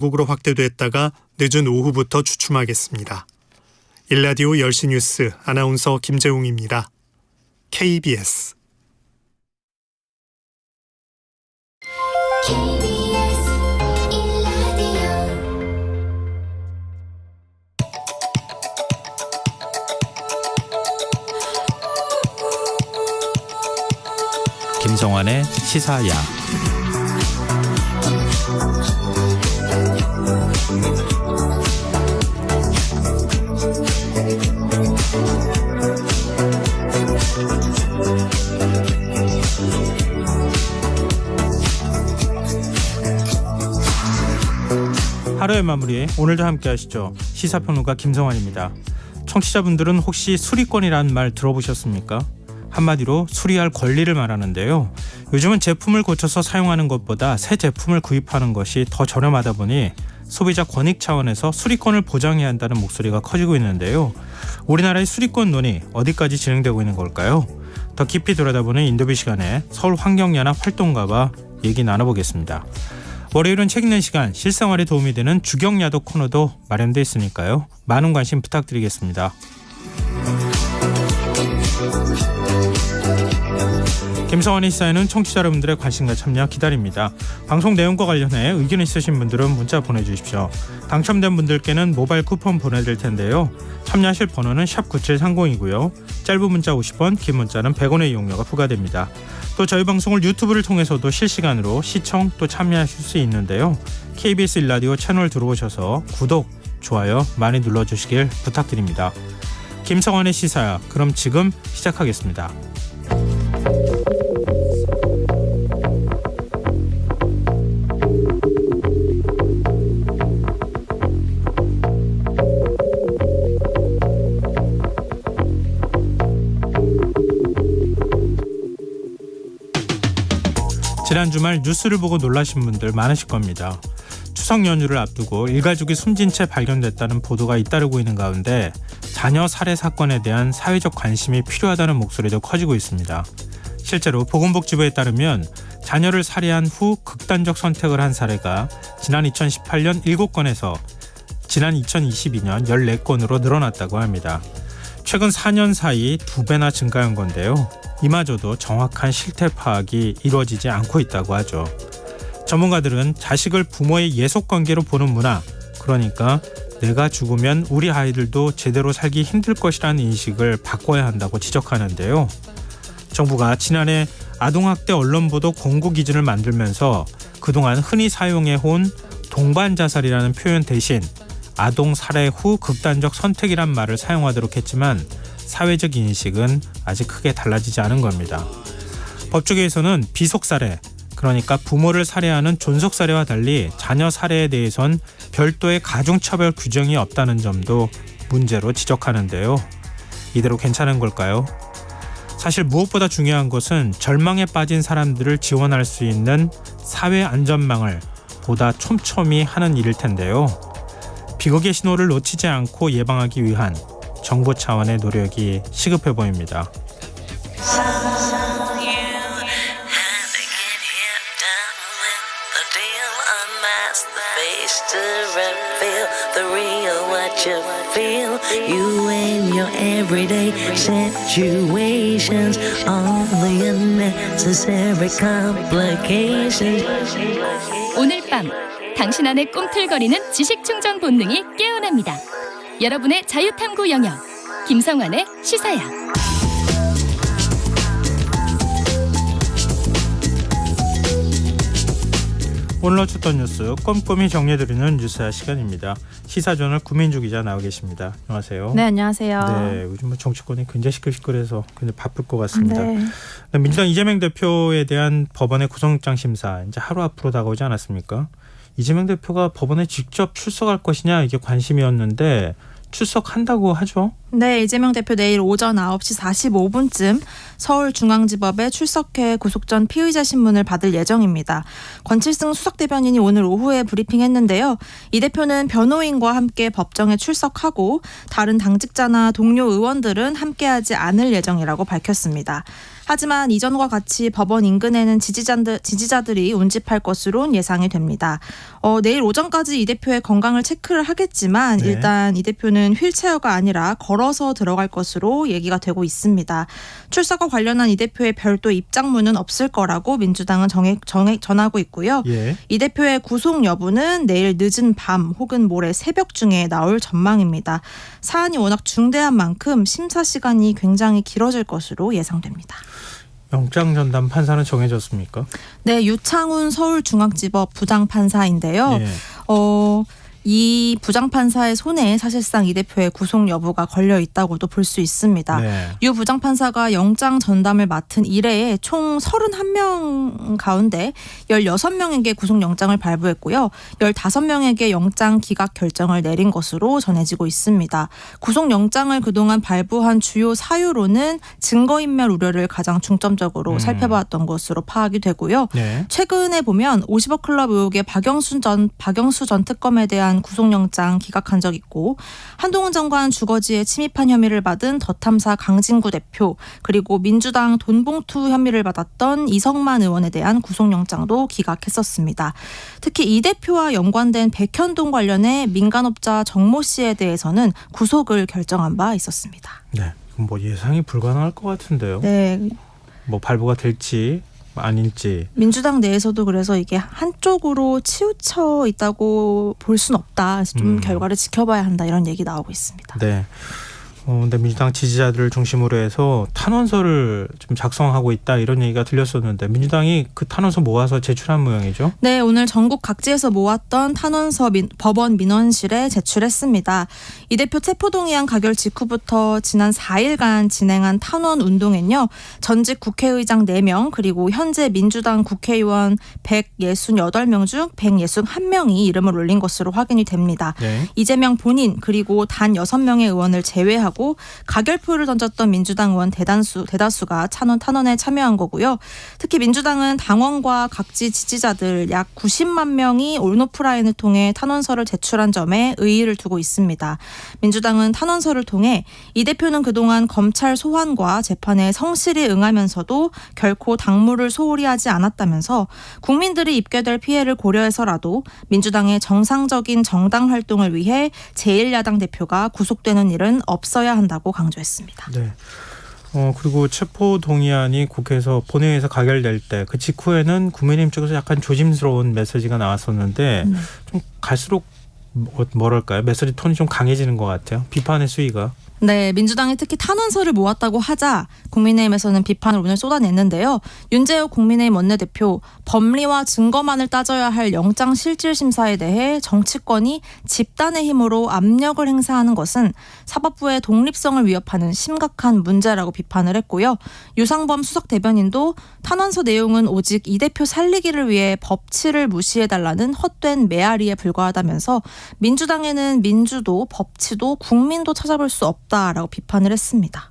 국으로 확대됐다가 늦은 오후부터 주춤하겠습니다. 일라디오 10시 뉴스 아나운서 김재웅입니다. KBS 김성환의 시사야. 하루의 마무리, 오늘도 함께 하시죠. 시사평론가 김성환입니다. 청취자분들은 혹시 수리권이라는 말 들어보셨습니까? 한마디로 수리할 권리를 말하는데요. 요즘은 제품을 고쳐서 사용하는 것보다 새 제품을 구입하는 것이 더 저렴하다 보니 소비자 권익 차원에서 수리권을 보장해야 한다는 목소리가 커지고 있는데요. 우리나라의 수리권 논의 어디까지 진행되고 있는 걸까요? 더 깊이 들여다보는 인터뷰 시간에 서울환경연합 활동가와 얘기 나눠보겠습니다. 월요일은 책 읽는 시간, 실생활에 도움이 되는 주경야독 코너도 마련되어 있으니까요. 많은 관심 부탁드리겠습니다. 김성환의 시사에는 청취자 여러분들의 관심과 참여 기다립니다. 방송 내용과 관련해 의견 있으신 분들은 문자 보내주십시오. 당첨된 분들께는 모바일 쿠폰 보내드릴 텐데요. 참여하실 번호는 샵9730이고요. 짧은 문자 50원, 긴 문자는 100원의 이용료가 부과됩니다. 또 저희 방송을 유튜브를 통해서도 실시간으로 시청 또 참여하실 수 있는데요. KBS 일라디오 채널 들어오셔서 구독, 좋아요 많이 눌러주시길 부탁드립니다. 김성환의 시사야, 그럼 지금 시작하겠습니다. 지난 주말 뉴스를 보고 놀라신 분들 많으실 겁니다. 추석 연휴를 앞두고 일가족이 숨진 채 발견됐다는 보도가 잇따르고 있는 가운데 자녀 살해 사건에 대한 사회적 관심이 필요하다는 목소리도 커지고 있습니다. 실제로 보건복지부에 따르면 자녀를 살해한 후 극단적 선택을 한 사례가 지난 2018년 7건에서 지난 2022년 14건으로 늘어났다고 합니다. 최근 4년 사이 2배나 증가한 건데요. 이마저도 정확한 실태 파악이 이루어지지 않고 있다고 하죠. 전문가들은 자식을 부모의 예속관계로 보는 문화, 그러니까 내가 죽으면 우리 아이들도 제대로 살기 힘들 것이라는 인식을 바꿔야 한다고 지적하는데요. 정부가 지난해 아동학대 언론보도 권고 기준을 만들면서 그동안 흔히 사용해온 동반자살이라는 표현 대신 아동 살해 후 극단적 선택이란 말을 사용하도록 했지만 사회적 인식은 아직 크게 달라지지 않은 겁니다. 법조계에서는 비속살해, 그러니까 부모를 살해하는 존속살해와 달리 자녀 살해에 대해선 별도의 가중처벌 규정이 없다는 점도 문제로 지적하는데요. 이대로 괜찮은 걸까요? 사실 무엇보다 중요한 것은 절망에 빠진 사람들을 지원할 수 있는 사회 안전망을 보다 촘촘히 하는 일일 텐데요. 비극의 신호를 놓치지 않고 예방하기 위한 정부 차원의 노력이 시급해 보입니다. 오늘 밤 당신 안의 꿈틀거리는 지식충전 본능이 깨어납니다. 여러분의 자유탐구 영역, 김성환의 시사야. 오늘 놓쳤던 뉴스 꼼꼼히 정리해드리는 뉴스야 시간입니다. 시사저널 구민주 기자 나와 계십니다. 안녕하세요. 네, 안녕하세요. 네, 요즘 정치권이 굉장히 시끌시끌해서 굉장히 바쁠 것 같습니다. 네. 민주당 이재명 대표에 대한 법원의 구속영장 심사 이제 하루 앞으로 다가오지 않았습니까? 이재명 대표가 법원에 직접 출석할 것이냐 이게 관심이었는데 출석한다고 하죠. 네, 이재명 대표 내일 오전 9시 45분쯤 서울중앙지법에 출석해 구속 전 피의자 신문을 받을 예정입니다. 권칠승 수석대변인이 오늘 오후에 브리핑했는데요. 이 대표는 변호인과 함께 법정에 출석하고 다른 당직자나 동료 의원들은 함께하지 않을 예정이라고 밝혔습니다. 하지만 이전과 같이 법원 인근에는 지지자들이 운집할 것으로 예상이 됩니다. 내일 오전까지 이 대표의 건강을 체크를 하겠지만 네. 일단 이 대표는 휠체어가 아니라 걸어서 들어갈 것으로 얘기가 되고 있습니다. 출석과 관련한 이 대표의 별도 입장문은 없을 거라고 민주당은 전하고 있고요. 예. 이 대표의 구속 여부는 내일 늦은 밤 혹은 모레 새벽 중에 나올 전망입니다. 사안이 워낙 중대한 만큼 심사 시간이 굉장히 길어질 것으로 예상됩니다. 영장 전담 판사는 정해졌습니까? 네, 유창훈 서울중앙지법 부장판사인데요. 예. 이 부장판사의 손에 사실상 이 대표의 구속 여부가 걸려 있다고도 볼 수 있습니다. 네. 유 부장판사가 영장 전담을 맡은 이래에 총 31명 가운데 16명에게 구속영장을 발부했고요. 15명에게 영장 기각 결정을 내린 것으로 전해지고 있습니다. 구속영장을 그동안 발부한 주요 사유로는 증거인멸 우려를 가장 중점적으로 살펴봤던 것으로 파악이 되고요. 네. 최근에 보면 50억 클럽 의혹의 박영수 전 특검에 대한 구속영장 기각한 적 있고 한동훈 장관 주거지에 침입한 혐의를 받은 더 탐사 강진구 대표 그리고 민주당 돈봉투 혐의를 받았던 이성만 의원에 대한 구속영장도 기각했었습니다. 특히 이 대표와 연관된 백현동 관련해 민간업자 정모 씨에 대해서는 구속을 결정한 바 있었습니다. 네. 뭐 예상이 불가능할 것 같은데요. 네. 뭐 발부가 될지 아닐지. 민주당 내에서도 그래서 이게 한쪽으로 치우쳐 있다고 볼 수는 없다. 그래서 좀 결과를 지켜봐야 한다 이런 얘기 나오고 있습니다. 네. 근데 민주당 지지자들을 중심으로 해서 탄원서를 좀 작성하고 있다 이런 얘기가 들렸었는데 민주당이 그 탄원서 모아서 제출한 모양이죠? 네, 오늘 전국 각지에서 모았던 탄원서 법원 민원실에 제출했습니다. 이 대표 체포동의안 가결 직후부터 지난 4일간 진행한 탄원 운동엔요. 전직 국회의장 4명 그리고 현재 민주당 국회의원 168명 중 161명이 이름을 올린 것으로 확인이 됩니다. 네. 이재명 본인 그리고 단 6명의 의원을 제외하고 가결표를 던졌던 민주당 의원 대다수가 탄원에 참여한 거고요. 특히 민주당은 당원과 각지 지지자들 약 90만 명이 온오프라인을 통해 탄원서를 제출한 점에 의의를 두고 있습니다. 민주당은 탄원서를 통해 이 대표는 그동안 검찰 소환과 재판에 성실히 응하면서도 결코 당무를 소홀히 하지 않았다면서 국민들이 입게 될 피해를 고려해서라도 민주당의 정상적인 정당 활동을 위해 제1야당 대표가 구속되는 일은 없어야 한다고 강조했습니다. 네. 그리고 체포 동의안이 국회에서 본회의에서 가결될 때 그 직후에는 국민의힘 쪽에서 약간 조심스러운 메시지가 나왔었는데 좀 갈수록 뭐랄까요? 메시지 톤이 좀 강해지는 것 같아요. 비판의 수위가. 네, 민주당이 특히 탄원서를 모았다고 하자 국민의힘에서는 비판을 오늘 쏟아냈는데요. 윤재욱 국민의힘 원내대표 법리와 증거만을 따져야 할 영장실질심사에 대해 정치권이 집단의 힘으로 압력을 행사하는 것은 사법부의 독립성을 위협하는 심각한 문제라고 비판을 했고요. 유상범 수석대변인도 탄원서 내용은 오직 이 대표 살리기를 위해 법치를 무시해달라는 헛된 메아리에 불과하다면서 민주당에는 민주도 법치도 국민도 찾아볼 수 없다라고 비판을 했습니다.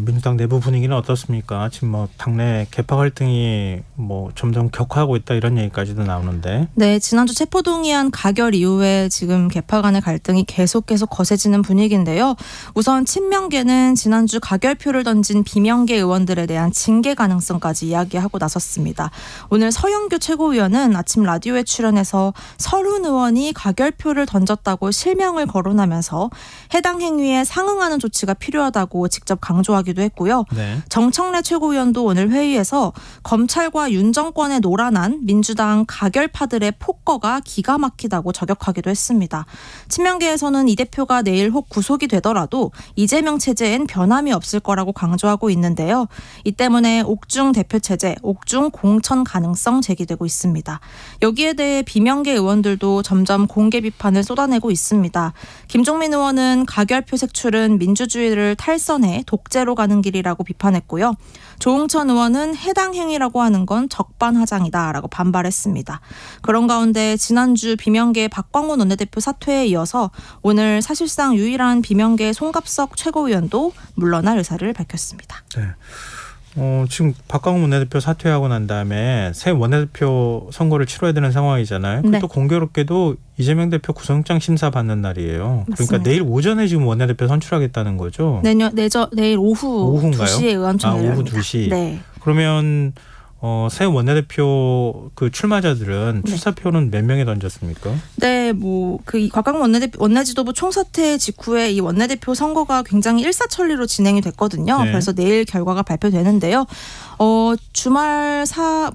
민주당 내부 분위기는 어떻습니까? 지금 뭐 당내 개파 갈등이 뭐 점점 격화하고 있다 이런 얘기까지도 나오는데. 네, 지난주 체포동의안 가결 이후에 지금 개파 간의 갈등이 계속 거세지는 분위기인데요. 우선 친명계는 지난주 가결표를 던진 비명계 의원들에 대한 징계 가능성까지 이야기하고 나섰습니다. 오늘 서영교 최고위원은 아침 라디오에 출연해서 설훈 의원이 가결표를 던졌다고 실명을 거론하면서 해당 행위에 상응하는 조치가 필요하다고 직접 강조하기도 했고요. 네. 정청래 최고위원도 오늘 회의에서 검찰과 윤 정권에 노란한 민주당 가결파들의 폭거가 기가 막히다고 저격하기도 했습니다. 친명계에서는 이 대표가 내일 혹 구속이 되더라도 이재명 체제엔 변함이 없을 거라고 강조하고 있는데요. 이 때문에 옥중 대표 체제, 옥중 공천 가능성 제기되고 있습니다. 여기에 대해 비명계 의원들도 점점 공개 비판을 쏟아내고 있습니다. 김종민 의원은 가결표 색출은 민주주의를 탈선해 독 독재로 가는 길이라고 비판했고요. 조응천 의원은 해당 행위라고 하는 건 적반하장이다라고 반발했습니다. 그런 가운데 지난주 비명계 박광훈 원내대표 사퇴에 이어서 오늘 사실상 유일한 비명계 송갑석 최고위원도 물러날 의사를 밝혔습니다. 네. 지금 박광훈 원내대표 사퇴하고 난 다음에 새 원내대표 선거를 치러야 되는 상황이잖아요. 네. 또 공교롭게도 이재명 대표 구속영장 심사 받는 날이에요. 맞습니다. 그러니까 내일 오전에 지금 원내대표 선출하겠다는 거죠. 내일 오후인가요? 2시에 의원총회 오후 열립니다. 2시. 네. 그러면 새 원내대표 그 출마자들은 네. 출사표는 몇 명이 던졌습니까? 네, 그 곽광훈 원내지도부 총사퇴 직후에 이 원내대표 선거가 굉장히 일사천리로 진행이 됐거든요. 네. 그래서 내일 결과가 발표되는데요. 주말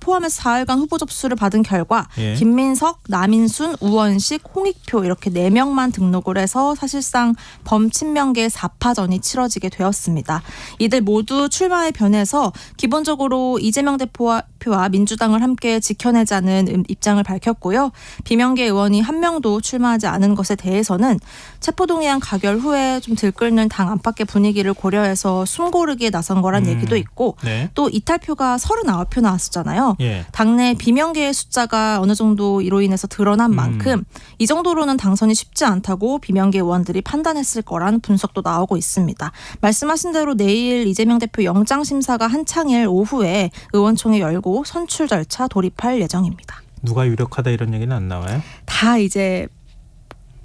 포함해서 4일간 후보 접수를 받은 결과 예. 김민석, 남인순, 우원식, 홍익표 이렇게 4명만 등록을 해서 사실상 범친명계 4파전이 치러지게 되었습니다. 이들 모두 출마에 변해서 기본적으로 이재명 대표와 민주당을 함께 지켜내자는 입장을 밝혔고요. 비명계 의원이 한 명도 출마하지 않은 것에 대해서는 체포동의안 가결 후에 좀 들끓는 당 안팎의 분위기를 고려해서 숨고르기에 나선 거란 얘기도 있고 네. 또 이탈표가 39표 나왔었잖아요. 예. 당내 비명계의 숫자가 어느 정도 이로 인해서 드러난 만큼 이 정도로는 당선이 쉽지 않다고 비명계 의원들이 판단했을 거란 분석도 나오고 있습니다. 말씀하신 대로 내일 이재명 대표 영장심사가 한창일 오후에 의원총회 열고 선출 절차 돌입할 예정입니다. 누가 유력하다 이런 얘기는 안 나와요? 다 이제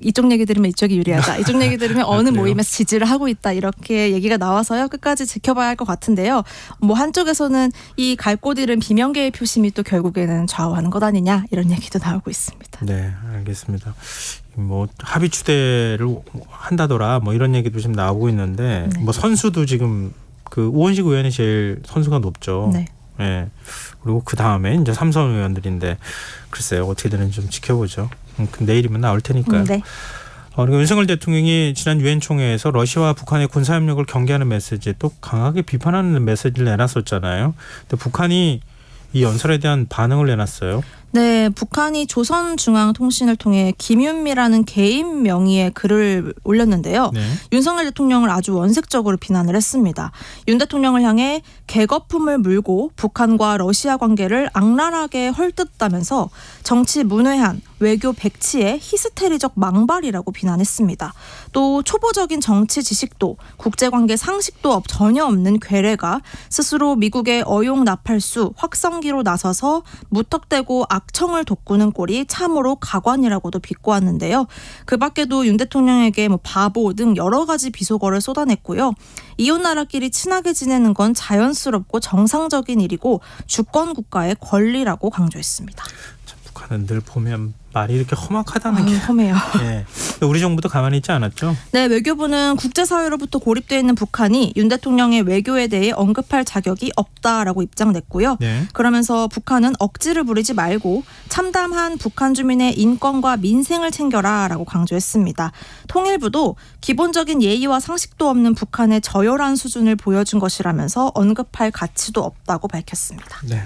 이쪽 얘기 들으면 이쪽이 유리하다. 이쪽 얘기 들으면 어느 그래요? 모임에서 지지를 하고 있다. 이렇게 얘기가 나와서요. 끝까지 지켜봐야 할 것 같은데요. 한쪽에서는 이 갈 곳 잃은 비명계의 표심이 또 결국에는 좌우하는 것 아니냐. 이런 얘기도 나오고 있습니다. 네, 알겠습니다. 합의 추대를 한다더라 이런 얘기도 지금 나오고 있는데 네. 선수도 지금 그 우원식 의원이 제일 선수가 높죠. 네. 예. 그리고 그 다음에 이제 삼선 의원들인데 글쎄요 어떻게 되는지 좀 지켜보죠. 내일이면 나올 테니까요. 네. 그리고 윤석열 대통령이 지난 유엔 총회에서 러시아와 북한의 군사협력을 경계하는 메시지 또 강하게 비판하는 메시지를 내놨었잖아요. 근데 북한이 이 연설에 대한 반응을 내놨어요. 네, 북한이 조선중앙통신을 통해 김윤미라는 개인 명의의 글을 올렸는데요. 네. 윤석열 대통령을 아주 원색적으로 비난을 했습니다. 윤 대통령을 향해 개거품을 물고 북한과 러시아 관계를 악랄하게 헐뜯다면서 정치 문외한, 외교 백치의 히스테리적 망발이라고 비난했습니다. 또 초보적인 정치 지식도 국제관계 상식도 전혀 없는 괴뢰가 스스로 미국의 어용 나팔수 확성기로 나서서 무턱대고 악청을 돋구는 꼴이 참으로 가관이라고도 비꼬았는데요. 그 밖에도 윤 대통령에게 바보 등 여러 가지 비속어를 쏟아냈고요. 이웃나라끼리 친하게 지내는 건 자연스럽고 정상적인 일이고 주권국가의 권리라고 강조했습니다. 참, 북한은 늘 보면 말이 이렇게 험악하다는 게 험해요. 예. 우리 정부도 가만히 있지 않았죠? 네, 외교부는 국제사회로부터 고립되어 있는 북한이 윤 대통령의 외교에 대해 언급할 자격이 없다라고 입장냈고요. 네. 그러면서 북한은 억지를 부리지 말고 참담한 북한 주민의 인권과 민생을 챙겨라라고 강조했습니다. 통일부도 기본적인 예의와 상식도 없는 북한의 저열한 수준을 보여준 것이라면서 언급할 가치도 없다고 밝혔습니다. 네.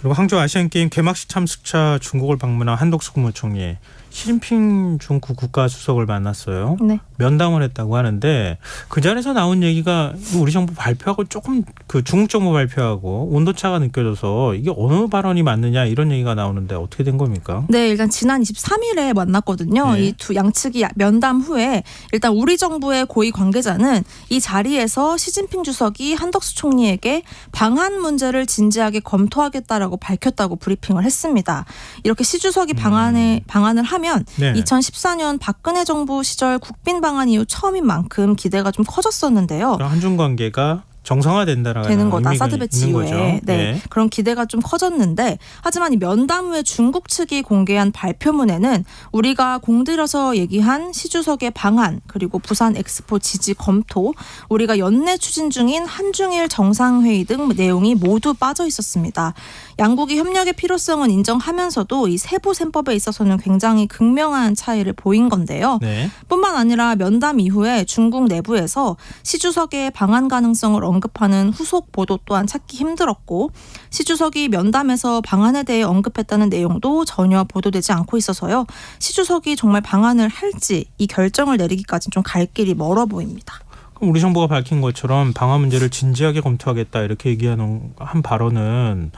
그리고 항저우 아시안게임 개막식 참석차 중국을 방문한 한덕수 국무총리 시진핑 중국 국가주석을 만났어요. 네. 면담을 했다고 하는데 그 자리에서 나온 얘기가 우리 정부 발표하고 조금 그 중국 정부 발표하고 온도차가 느껴져서 이게 어느 발언이 맞느냐 이런 얘기가 나오는데 어떻게 된 겁니까? 네, 일단 지난 23일에 만났거든요. 네. 이 두 양측이 면담 후에 일단 우리 정부의 고위 관계자는 이 자리에서 시진핑 주석이 한덕수 총리에게 방한 문제를 진지하게 검토하겠다라고 밝혔다고 브리핑을 했습니다. 이렇게 시 주석이 방한을 하면 네. 2014년 박근혜 정부 시절 국빈 방한 이후 처음인 만큼 기대가 좀 커졌었는데요. 한중 관계가 정상화된다라는 되는 거다. 의미가 사드 배치 있는 이후에. 거죠. 네. 네. 그런 기대가 좀 커졌는데 하지만 이 면담 후에 중국 측이 공개한 발표문에는 우리가 공들여서 얘기한 시 주석의 방한 그리고 부산 엑스포 지지 검토 우리가 연내 추진 중인 한중일 정상회의 등 내용이 모두 빠져 있었습니다. 양국이 협력의 필요성은 인정하면서도 이 세부 셈법에 있어서는 굉장히 극명한 차이를 보인 건데요. 네. 뿐만 아니라 면담 이후에 중국 내부에서 시 주석의 방한 가능성을 언급하는 후속 보도 또한 찾기 힘들었고 시 주석이 면담에서 방안에 대해 언급했다는 내용도 전혀 보도되지 않고 있어서요. 시 주석이 정말 방안을 할지 이 결정을 내리기까지 좀 갈 길이 멀어 보입니다. 우리 정부가 밝힌 것처럼 방화 문제를 진지하게 검토하겠다 이렇게 얘기하는 한 발언은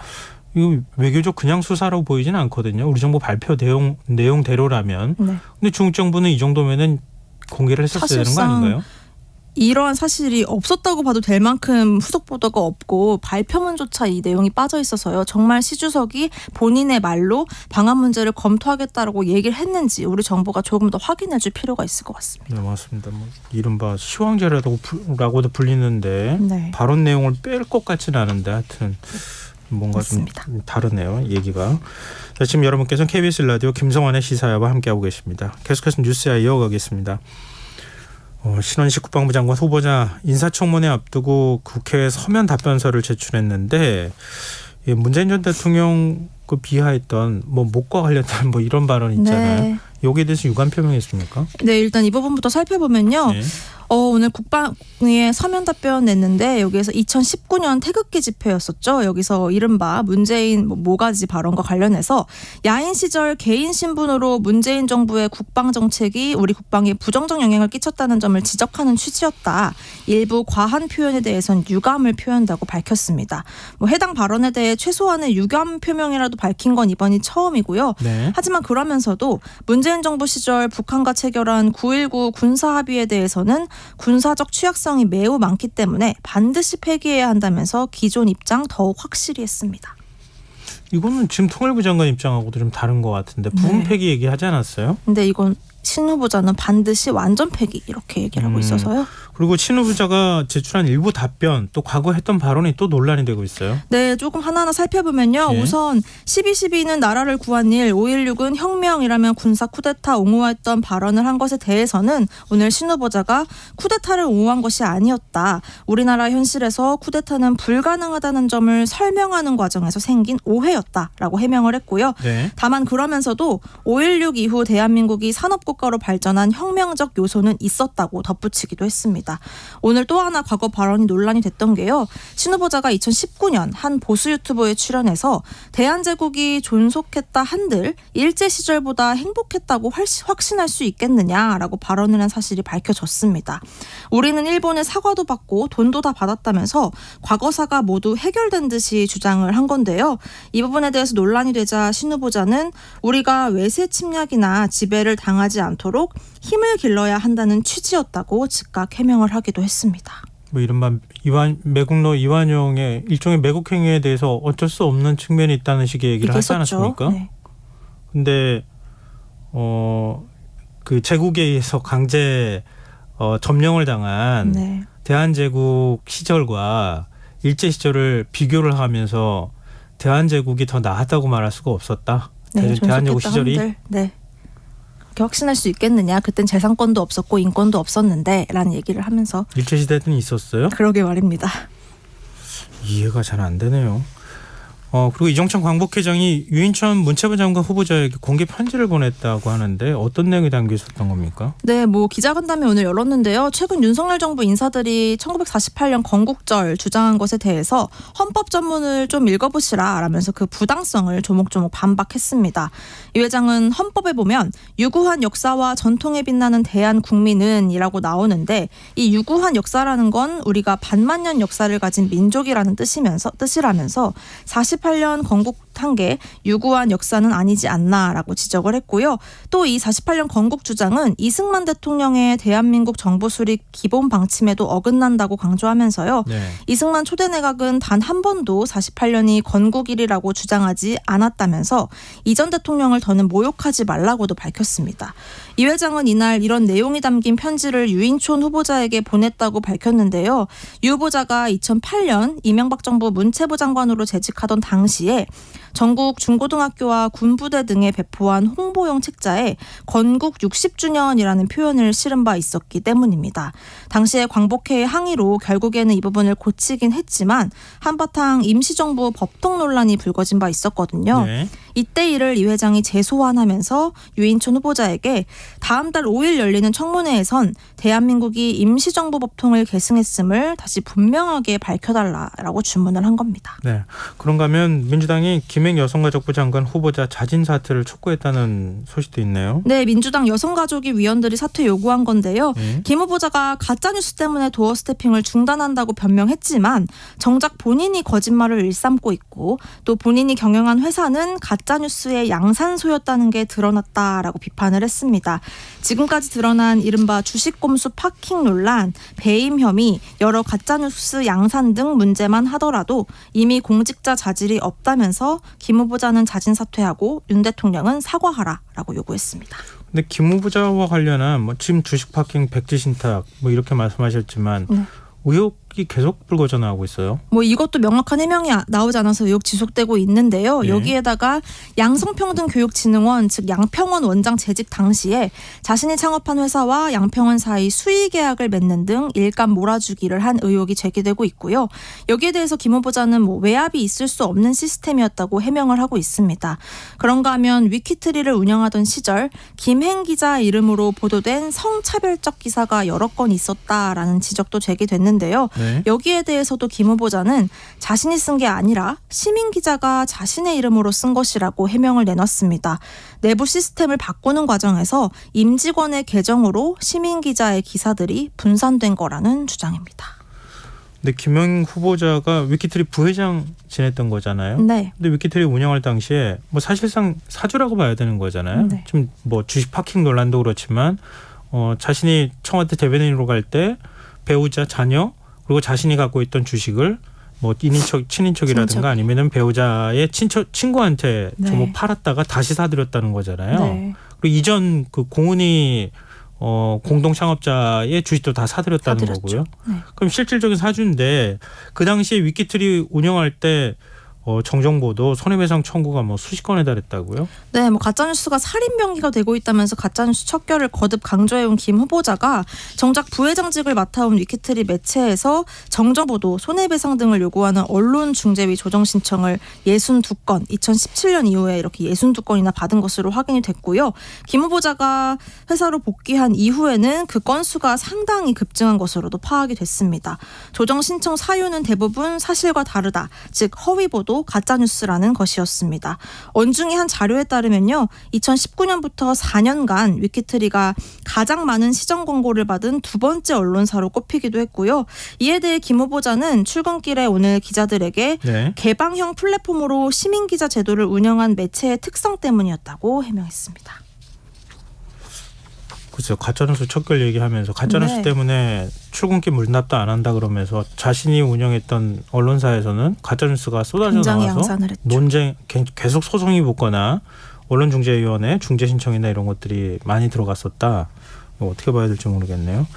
이거 외교적 그냥 수사라고 보이지는 않거든요. 우리 정부 발표 내용대로라면. 네. 근데 중국 정부는 이 정도면은 공개를 했었어야 되는 거 아닌가요? 이러한 사실이 없었다고 봐도 될 만큼 후속 보도가 없고 발표문조차 이 내용이 빠져 있어서요. 정말 시 주석이 본인의 말로 방화 문제를 검토하겠다라고 얘기를 했는지 우리 정부가 조금 더 확인해 줄 필요가 있을 것 같습니다. 네, 맞습니다. 뭐 이른바 시황제라고도 불리는데 네. 발언 내용을 뺄 것 같지는 않은데 하여튼 뭔가 맞습니다. 좀 다르네요. 얘기가. 자, 지금 여러분께서는 KBS 라디오 김성환의 시사야와 함께하고 계십니다. 계속해서 뉴스야 이어가겠습니다. 신원식 국방부 장관 후보자 인사청문회 앞두고 국회에 서면 답변서를 제출했는데 문재인 전 대통령 그 비하했던 뭐 목과 관련된 뭐 이런 발언 있잖아요. 네. 여기에 대해서 유감 표명했습니까? 네, 일단 이 부분부터 살펴보면요. 네. 오늘 국방위에 서면 답변 냈는데 여기에서 2019년 태극기 집회였었죠. 여기서 이른바 문재인 모가지 발언과 관련해서 야인 시절 개인 신분으로 문재인 정부의 국방 정책이 우리 국방에 부정적 영향을 끼쳤다는 점을 지적하는 취지였다. 일부 과한 표현에 대해선 유감을 표한다고 밝혔습니다. 해당 발언에 대해 최소한의 유감 표명이라도 밝힌 건 이번이 처음이고요. 네. 하지만 그러면서도 문재인 정부 시절 북한과 체결한 9.19 군사합의에 대해서는 군사적 취약성이 매우 많기 때문에 반드시 폐기해야 한다면서 기존 입장 더욱 확실히 했습니다. 이거는 지금 통일부 장관 입장하고도 좀 다른 것 같은데 부분 네. 폐기 얘기하지 않았어요? 근데 이건 신 후보자는 반드시 완전 폐기 이렇게 얘기를 하고 있어서요. 그리고 신 후보자가 제출한 일부 답변 또 과거 했던 발언이 또 논란이 되고 있어요. 네, 조금 하나하나 살펴보면요. 네. 우선 12.12는 나라를 구한 일, 5.16은 혁명이라면 군사 쿠데타 옹호했던 발언을 한 것에 대해서는 오늘 신 후보자가 쿠데타를 옹호한 것이 아니었다. 우리나라 현실에서 쿠데타는 불가능하다는 점을 설명하는 과정에서 생긴 오해였다라고 해명을 했고요. 네. 다만 그러면서도 5.16 이후 대한민국이 산업국가로 발전한 혁명적 요소는 있었다고 덧붙이기도 했습니다. 오늘 또 하나 과거 발언이 논란이 됐던 게요. 신 후보자가 2019년 한 보수 유튜브에 출연해서 대한제국이 존속했다 한들 일제 시절보다 행복했다고 확신할 수 있겠느냐라고 발언을 한 사실이 밝혀졌습니다. 우리는 일본에 사과도 받고 돈도 다 받았다면서 과거사가 모두 해결된 듯이 주장을 한 건데요. 이 부분에 대해서 논란이 되자 신 후보자는 우리가 외세 침략이나 지배를 당하지 않도록 힘을 길러야 한다는 취지였다고 즉각 해명을 하기도 했습니다. 뭐 이른바 매국노 이완용의 일종의 매국 행위에 대해서 어쩔 수 없는 측면이 있다는 식의 얘기를 하지 않았습니까? 네. 근데 그 제국에 의해서 강제 점령을 당한 네. 대한제국 시절과 일제 시절을 비교를 하면서 대한제국이 더 나았다고 말할 수가 없었다. 네, 대한제국 존속했다 시절이 한들, 네. 그렇게 확신할 수 있겠느냐. 그땐 재산권도 없었고 인권도 없었는데 라는 얘기를 하면서 일제 시대 때는 있었어요? 그러게 말입니다. 이해가 잘 안 되네요. 그리고 이정찬 광복회장이 유인천 문체부 장관 후보자에게 공개 편지를 보냈다고 하는데 어떤 내용이 담겨 있었던 겁니까? 네, 기자간담회 오늘 열었는데요. 최근 윤석열 정부 인사들이 1948년 건국절 주장한 것에 대해서 헌법 전문을 좀 읽어보시라 라면서 그 부당성을 조목조목 반박했습니다. 이 회장은 헌법에 보면 유구한 역사와 전통에 빛나는 대한국민은 이라고 나오는데 이 유구한 역사라는 건 우리가 반만년 역사를 가진 민족이라는 뜻이라면서 48년 건국한 게 유구한 역사는 아니지 않나라고 지적을 했고요. 또 이 48년 건국 주장은 이승만 대통령의 대한민국 정부 수립 기본 방침에도 어긋난다고 강조하면서요. 네. 이승만 초대 내각은 단 한 번도 48년이 건국일이라고 주장하지 않았다면서 이전 대통령을 더는 모욕하지 말라고도 밝혔습니다. 이 회장은 이날 이런 내용이 담긴 편지를 유인촌 후보자에게 보냈다고 밝혔는데요. 유 후보자가 2008년 이명박 정부 문체부 장관으로 재직하던 당시에 전국 중고등학교와 군부대 등에 배포한 홍보용 책자에 건국 60주년이라는 표현을 실은 바 있었기 때문입니다. 당시에 광복회의 항의로 결국에는 이 부분을 고치긴 했지만 한바탕 임시정부 법통 논란이 불거진 바 있었거든요. 네. 이때 이를 이 회장이 재소환하면서 유인촌 후보자에게 다음 달 5일 열리는 청문회에선 대한민국이 임시정부법통을 계승했음을 다시 분명하게 밝혀달라라고 주문을 한 겁니다. 네. 그런가 하면 민주당이 김행 여성가족부 장관 후보자 자진 사퇴를 촉구했다는 소식도 있네요. 네, 민주당 여성가족위 위원들이 사퇴 요구한 건데요. 김 후보자가 가짜뉴스 때문에 도어 스태핑을 중단한다고 변명했지만 정작 본인이 거짓말을 일삼고 있고 또 본인이 경영한 회사는 가짜뉴스의 양산소였다는 게 드러났다라고 비판을 했습니다. 지금까지 드러난 이른바 주식꼼수 파킹 논란, 배임 혐의, 여러 가짜뉴스 양산 등 문제만 하더라도 이미 공직자 자질이 없다면서 김 후보자는 자진 사퇴하고 윤 대통령은 사과하라라고 요구했습니다. 근데 김 후보자와 관련한 뭐 지금 주식 파킹, 백지 신탁 뭐 이렇게 말씀하셨지만 의혹이 계속 불거져 나오고 있어요. 뭐 이것도 명확한 해명이 나오지 않아서 의혹 지속되고 있는데요. 네. 여기에다가 양성평등교육진흥원 즉 양평원 원장 재직 당시에 자신이 창업한 회사와 양평원 사이 수의 계약을 맺는 등 일감 몰아주기를 한 의혹이 제기되고 있고요. 여기에 대해서 김 후보자는 뭐 외압이 있을 수 없는 시스템이었다고 해명을 하고 있습니다. 그런가 하면 위키트리를 운영하던 시절 김행 기자 이름으로 보도된 성차별적 기사가 여러 건 있었다라는 지적도 제기됐는데요. 네. 여기에 대해서도 김 후보자는 자신이 쓴 게 아니라 시민 기자가 자신의 이름으로 쓴 것이라고 해명을 내놨습니다. 내부 시스템을 바꾸는 과정에서 임직원의 계정으로 시민 기자의 기사들이 분산된 거라는 주장입니다. 근데 김행 후보자가 위키트리 부회장 지냈던 거잖아요. 네. 근데 위키트리 운영할 당시에 뭐 사실상 사주라고 봐야 되는 거잖아요. 네. 지금 뭐 주식 파킹 논란도 그렇지만 자신이 청와대 대변인으로 갈 때 배우자, 자녀 그리고 자신이 갖고 있던 주식을 뭐 친인척이라든가 친인척. 아니면은 배우자의 친구한테 네. 전부 팔았다가 다시 사들였다는 거잖아요. 네. 그리고 이전 그 공은이 공동 창업자의 주식도 다 사들였다는 사들였죠. 거고요. 네. 그럼 실질적인 사주인데 그 당시에 위키트리 운영할 때 정정보도 손해배상 청구가 뭐 수십 건에 달했다고요? 네, 뭐 가짜뉴스가 살인 명기가 되고 있다면서 가짜뉴스 척결을 거듭 강조해온 김 후보자가 정작 부회장직을 맡아온 위키트리 매체에서 정정보도, 손해배상 등을 요구하는 언론중재위 조정 신청을 62건, 2017년 이후에 이렇게 62건이나 받은 것으로 확인이 됐고요. 김 후보자가 회사로 복귀한 이후에는 그 건수가 상당히 급증한 것으로도 파악이 됐습니다. 조정 신청 사유는 대부분 사실과 다르다, 즉 허위 보도, 가짜뉴스라는 것이었습니다. 언중이 한 자료에 따르면요. 2019년부터 4년간 위키트리가 가장 많은 시정 공고를 받은 두 번째 언론사로 꼽히기도 했고요. 이에 대해 김 후보자는 출근길에 오늘 기자들에게 네. 개방형 플랫폼으로 시민기자 제도를 운영한 매체의 특성 때문이었다고 해명했습니다. 글쎄요. 가짜뉴스 척결 얘기하면서 가짜뉴스 네. 때문에 출근길 물납도 안 한다 그러면서 자신이 운영했던 언론사에서는 가짜뉴스가 쏟아져 굉장히 나와서 양산을 했죠. 논쟁 계속 소송이 붙거나 언론중재위원회 중재 신청이나 이런 것들이 많이 들어갔었다. 이거 어떻게 봐야 될지 모르겠네요.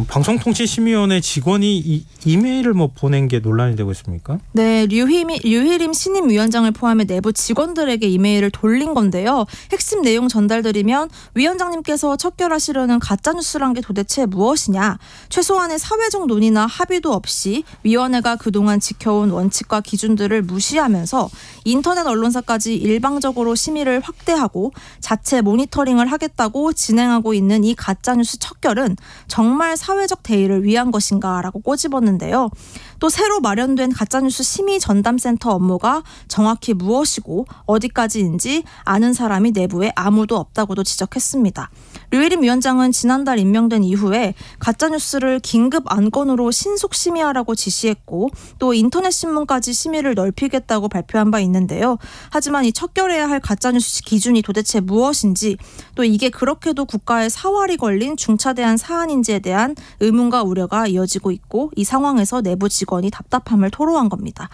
방송통신심의위원회 직원이 이메일을 뭐 보낸 게 논란이 되고 있습니까? 네, 류희림 신임위원장을 포함해 내부 직원들에게 이메일을 돌린 건데요. 핵심 내용 전달드리면 위원장님께서 척결하시려는 가짜뉴스란 게 도대체 무엇이냐. 최소한의 사회적 논의나 합의도 없이 위원회가 그동안 지켜온 원칙과 기준들을 무시하면서 인터넷 언론사까지 일방적으로 심의를 확대하고 자체 모니터링을 하겠다고 진행하고 있는 이 가짜뉴스 척결은 정말 사회적 대의를 위한 것인가라고 꼬집었는데요. 또 새로 마련된 가짜뉴스 심의 전담센터 업무가 정확히 무엇이고 어디까지인지 아는 사람이 내부에 아무도 없다고도 지적했습니다. 류혜림 위원장은 지난달 임명된 이후에 가짜뉴스를 긴급 안건으로 신속 심의하라고 지시했고 또 인터넷 신문까지 심의를 넓히겠다고 발표한 바 있는데요. 하지만 이 척결해야 할 가짜뉴스 기준이 도대체 무엇인지 또 이게 그렇게도 국가에 사활이 걸린 중차대한 사안인지에 대한 의문과 우려가 이어지고 있고 이 상황에서 내부 직원이 답답함을 토로한 겁니다.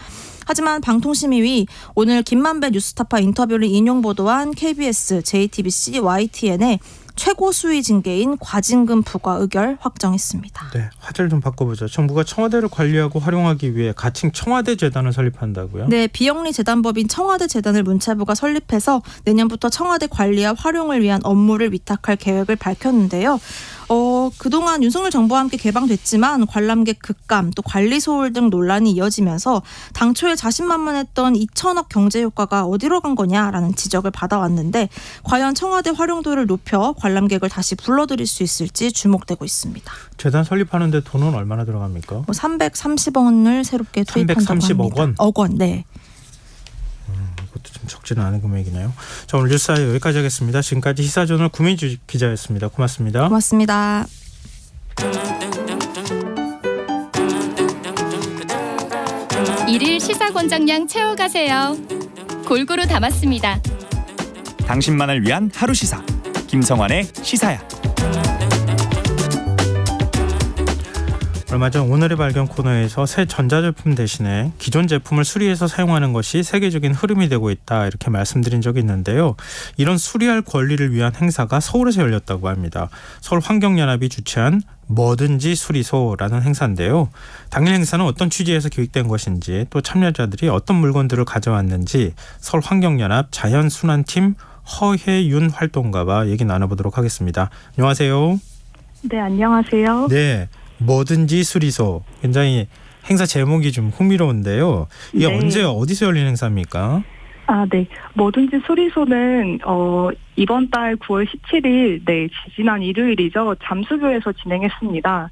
하지만 방통심의위 오늘 김만배 뉴스타파 인터뷰를 인용 보도한 KBS, JTBC, YTN의 최고 수위 징계인 과징금 부과 의결 확정했습니다. 네, 화제를 좀 바꿔보죠. 정부가 청와대를 관리하고 활용하기 위해 가칭 청와대 재단을 설립한다고요? 네, 비영리 재단법인 청와대 재단을 문체부가 설립해서 내년부터 청와대 관리와 활용을 위한 업무를 위탁할 계획을 밝혔는데요. 그동안 윤석열 정부와 함께 개방됐지만 관람객 급감 또 관리 소홀 등 논란이 이어지면서 당초에 자신만만했던 2천억 경제 효과가 어디로 간 거냐라는 지적을 받아왔는데 과연 청와대 활용도를 높여 관람객을 다시 불러들일 수 있을지 주목되고 있습니다. 재단 설립하는데 돈은 얼마나 들어갑니까? 330원을 새롭게 투입한다고 330억 합니다. 원? 억 원, 네. 이것도 좀 적지는 않은 금액이네요. 자, 오늘 뉴스아이 여기까지 하겠습니다. 지금까지 시사저널 구민주 기자였습니다. 고맙습니다. 고맙습니다. 일일 시사권장량 채워가세요. 골고루 담았습니다. 당신만을 위한 하루 시사 김성환의 시사야. 얼마 전 오늘의 발견 코너에서 새 전자제품 대신에 기존 제품을 수리해서 사용하는 것이 세계적인 흐름이 되고 있다 이렇게 말씀드린 적이 있는데요. 이런 수리할 권리를 위한 행사가 서울에서 열렸다고 합니다. 서울환경연합이 주최한 뭐든지 수리소라는 행사인데요. 당일 행사는 어떤 취지에서 기획된 것인지 또 참여자들이 어떤 물건들을 가져왔는지 서울환경연합 자연순환팀 허혜윤 활동가와 얘기 나눠보도록 하겠습니다. 안녕하세요. 네, 안녕하세요. 네. 뭐든지 수리소. 굉장히 행사 제목이 좀 흥미로운데요. 이게 네. 언제 어디서 열린 행사입니까? 네. 뭐든지 수리소는 이번 달 9월 17일, 지난 일요일이죠. 잠수교에서 진행했습니다.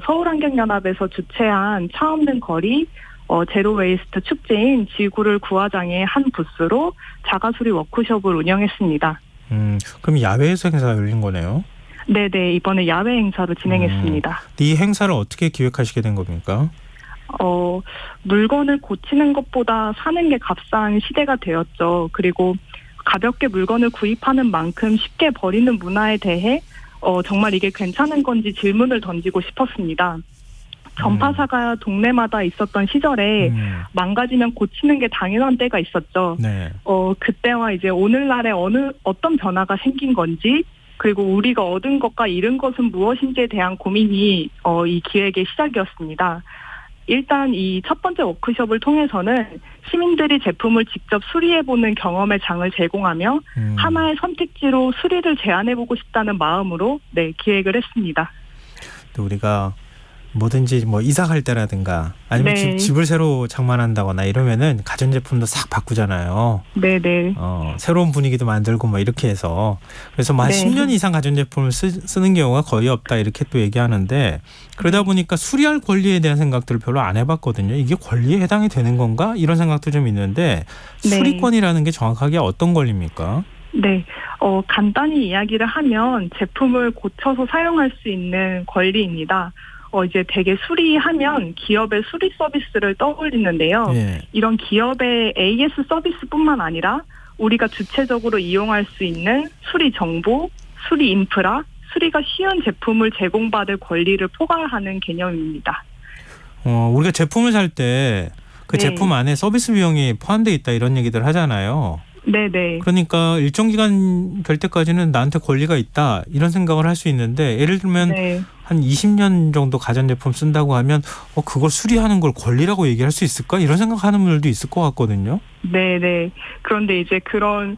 서울환경연합에서 주최한 차 없는 거리 제로 웨이스트 축제인 지구를 구하장의 한 부스로 자가수리 워크숍을 운영했습니다. 그럼 야외에서 행사가 열린 거네요? 네네, 이번에 야외 행사로 진행했습니다. 이 행사를 어떻게 기획하시게 된 겁니까? 물건을 고치는 것보다 사는 게 값싼 시대가 되었죠. 그리고 가볍게 물건을 구입하는 만큼 쉽게 버리는 문화에 대해 정말 이게 괜찮은 건지 질문을 던지고 싶었습니다. 전파사가 동네마다 있었던 시절에 망가지면 고치는 게 당연한 때가 있었죠. 네. 그때와 이제 오늘날에 어떤 변화가 생긴 건지, 그리고 우리가 얻은 것과 잃은 것은 무엇인지에 대한 고민이 이 기획의 시작이었습니다. 일단 이 첫 번째 워크숍을 통해서는 시민들이 제품을 직접 수리해보는 경험의 장을 제공하며 하나의 선택지로 수리를 제안해보고 싶다는 마음으로 기획을 했습니다. 또 우리가 뭐든지 뭐 이사 갈 때라든가 아니면 네. 집을 새로 장만한다거나 이러면은 가전제품도 싹 바꾸잖아요. 네네. 새로운 분위기도 만들고 뭐 이렇게 해서 그래서 뭐 한 네. 10년 이상 가전제품을 쓰는 경우가 거의 없다 이렇게 또 얘기하는데 그러다 보니까 수리할 권리에 대한 생각들을 별로 안 해봤거든요. 이게 권리에 해당이 되는 건가 이런 생각도 좀 있는데 수리권이라는 게 정확하게 어떤 권리입니까? 네. 간단히 이야기를 하면 제품을 고쳐서 사용할 수 있는 권리입니다. 이제 대개 수리하면 기업의 수리 서비스를 떠올리는데요. 예. 이런 기업의 AS 서비스뿐만 아니라 우리가 주체적으로 이용할 수 있는 수리 정보, 수리 인프라, 수리가 쉬운 제품을 제공받을 권리를 포괄하는 개념입니다. 우리가 제품을 살 때 그 네. 제품 안에 서비스 비용이 포함되어 있다 이런 얘기들 하잖아요. 네네. 그러니까 일정 기간 될 때까지는 나한테 권리가 있다 이런 생각을 할 수 있는데 예를 들면 네. 한 20년 정도 가전제품 쓴다고 하면 그걸 수리하는 걸 권리라고 얘기할 수 있을까 이런 생각하는 분들도 있을 것 같거든요. 네네. 그런데 이제 그런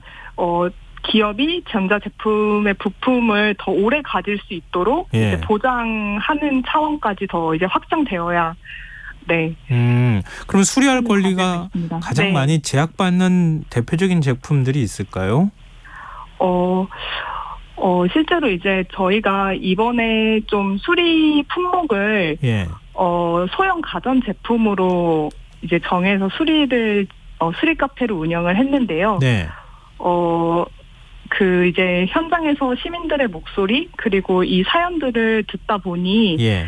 기업이 전자제품의 부품을 더 오래 가질 수 있도록 예. 이제 보장하는 차원까지 더 이제 확장되어야. 네. 그럼 수리할 권리가 있습니다. 가장 네. 많이 제약받는 대표적인 제품들이 있을까요? 실제로 이제 저희가 이번에 좀 수리 품목을 예. 소형 가전 제품으로 이제 정해서 수리 카페를 운영을 했는데요. 네. 이제 현장에서 시민들의 목소리 그리고 이 사연들을 듣다 보니 예.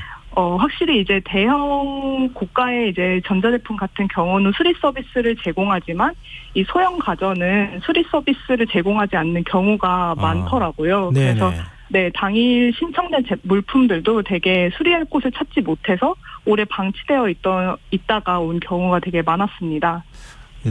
확실히 이제 대형 고가의 이제 전자제품 같은 경우는 수리 서비스를 제공하지만 이 소형 가전은 수리 서비스를 제공하지 않는 경우가 많더라고요. 네네. 그래서 당일 신청된 물품들도 되게 수리할 곳을 찾지 못해서 오래 방치되어 있다가 온 경우가 되게 많았습니다.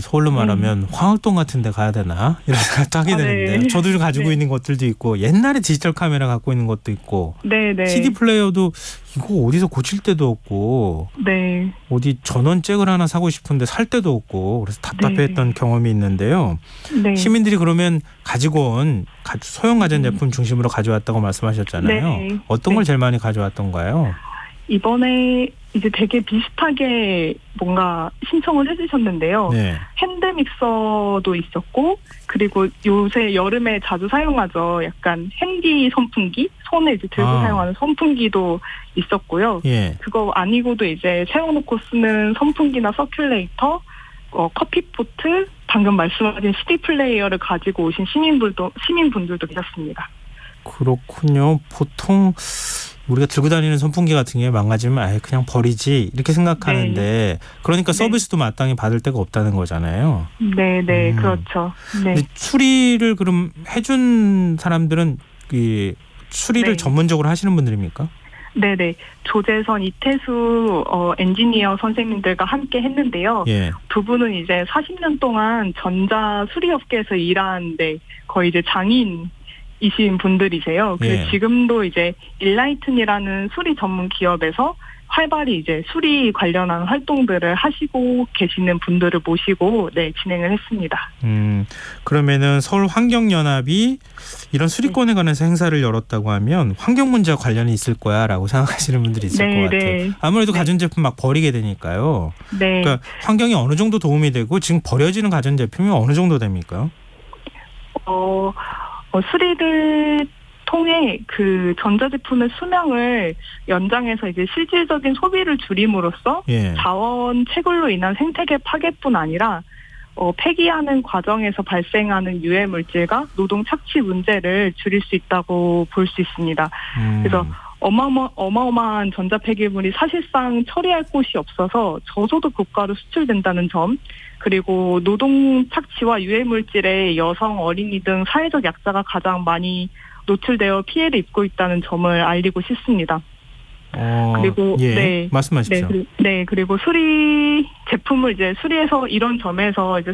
서울로 말하면 황학동 같은 데 가야 되나 이런 생각도 하게 아, 되는데 네. 저도 좀 가지고 네. 있는 것들도 있고 옛날에 디지털 카메라 갖고 있는 것도 있고 네네. CD 플레이어도 이거 어디서 고칠 데도 없고 네. 어디 전원 잭을 하나 사고 싶은데 살 데도 없고 그래서 답답했던 네. 경험이 있는데요. 네. 시민들이 그러면 가지고 온 소형 가전제품 중심으로 가져왔다고 말씀하셨잖아요. 네. 어떤 네. 걸 제일 많이 가져왔던가요? 이번에 이제 되게 비슷하게 뭔가 신청을 해주셨는데요. 네. 핸드믹서도 있었고, 그리고 요새 여름에 자주 사용하죠. 약간 핸디 선풍기? 손에 이제 들고 아. 사용하는 선풍기도 있었고요. 예. 그거 아니고도 이제 세워놓고 쓰는 선풍기나 서큘레이터, 커피포트, 방금 말씀하신 CD 플레이어를 가지고 오신 시민분들도 계셨습니다. 그렇군요. 보통 우리가 들고 다니는 선풍기 같은 게 망가지면 아예 그냥 버리지 이렇게 생각하는데 그러니까 네. 서비스도 마땅히 받을 데가 없다는 거잖아요. 네, 그렇죠. 네. 근데 수리를 그럼 해준 사람들은 이 수리를 네. 전문적으로 하시는 분들입니까? 네네. 조재선, 이태수 엔지니어 선생님들과 함께 했는데요. 예. 두 분은 이제 40년 동안 전자 수리업계에서 일하는데 거의 이제 장인이신 분들이세요. 그리고 예. 지금도 이제 일라이튼이라는 수리 전문 기업에서 활발히 이제 수리 관련한 활동들을 하시고 계시는 분들을 모시고 진행을 했습니다. 그러면은 서울 환경연합이 이런 수리권에 관해서 행사를 열었다고 하면 환경 문제와 관련이 있을 거야라고 생각하시는 분들이 있을 것 같아요. 아무래도 네. 가전제품 막 버리게 되니까요. 네. 그러니까 환경에 어느 정도 도움이 되고 지금 버려지는 가전제품이 어느 정도 됩니까? 수리를 통해 그 전자제품의 수명을 연장해서 이제 실질적인 소비를 줄임으로써 예. 자원 채굴로 인한 생태계 파괴뿐 아니라 폐기하는 과정에서 발생하는 유해 물질과 노동 착취 문제를 줄일 수 있다고 볼 수 있습니다. 그래서 어마어마한 전자 폐기물이 사실상 처리할 곳이 없어서 저소득 국가로 수출된다는 점, 그리고 노동 착취와 유해 물질에 여성, 어린이 등 사회적 약자가 가장 많이 노출되어 피해를 입고 있다는 점을 알리고 싶습니다. 그리고 예. 말씀하십시오. 그리고 수리 제품을 이제 수리해서 이런 점에서 이제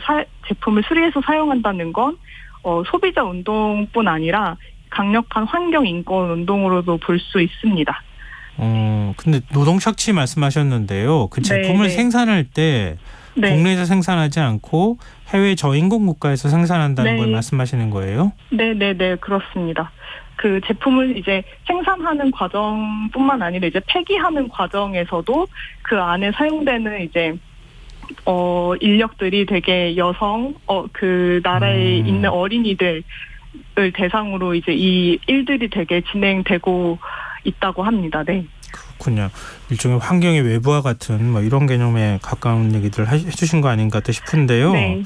제품을 수리해서 사용한다는 건 소비자 운동뿐 아니라 강력한 환경 인권 운동으로도 볼 수 있습니다. 근데 노동 착취 말씀하셨는데요. 그 제품을 생산할 때 국내에서 생산하지 않고 해외 저인공 국가에서 생산한다는 걸 말씀하시는 거예요? 네, 그렇습니다. 그 제품을 이제 생산하는 과정뿐만 아니라 이제 폐기하는 과정에서도 그 안에 사용되는 이제 인력들이 되게 여성, 그 나라에 있는 어린이들을 대상으로 이제 이 일들이 되게 진행되고 있다고 합니다. 네. 그렇군요. 일종의 환경의 외부와 같은 뭐 이런 개념에 가까운 얘기들 해주신 거 아닌가 또 싶은데요. 네.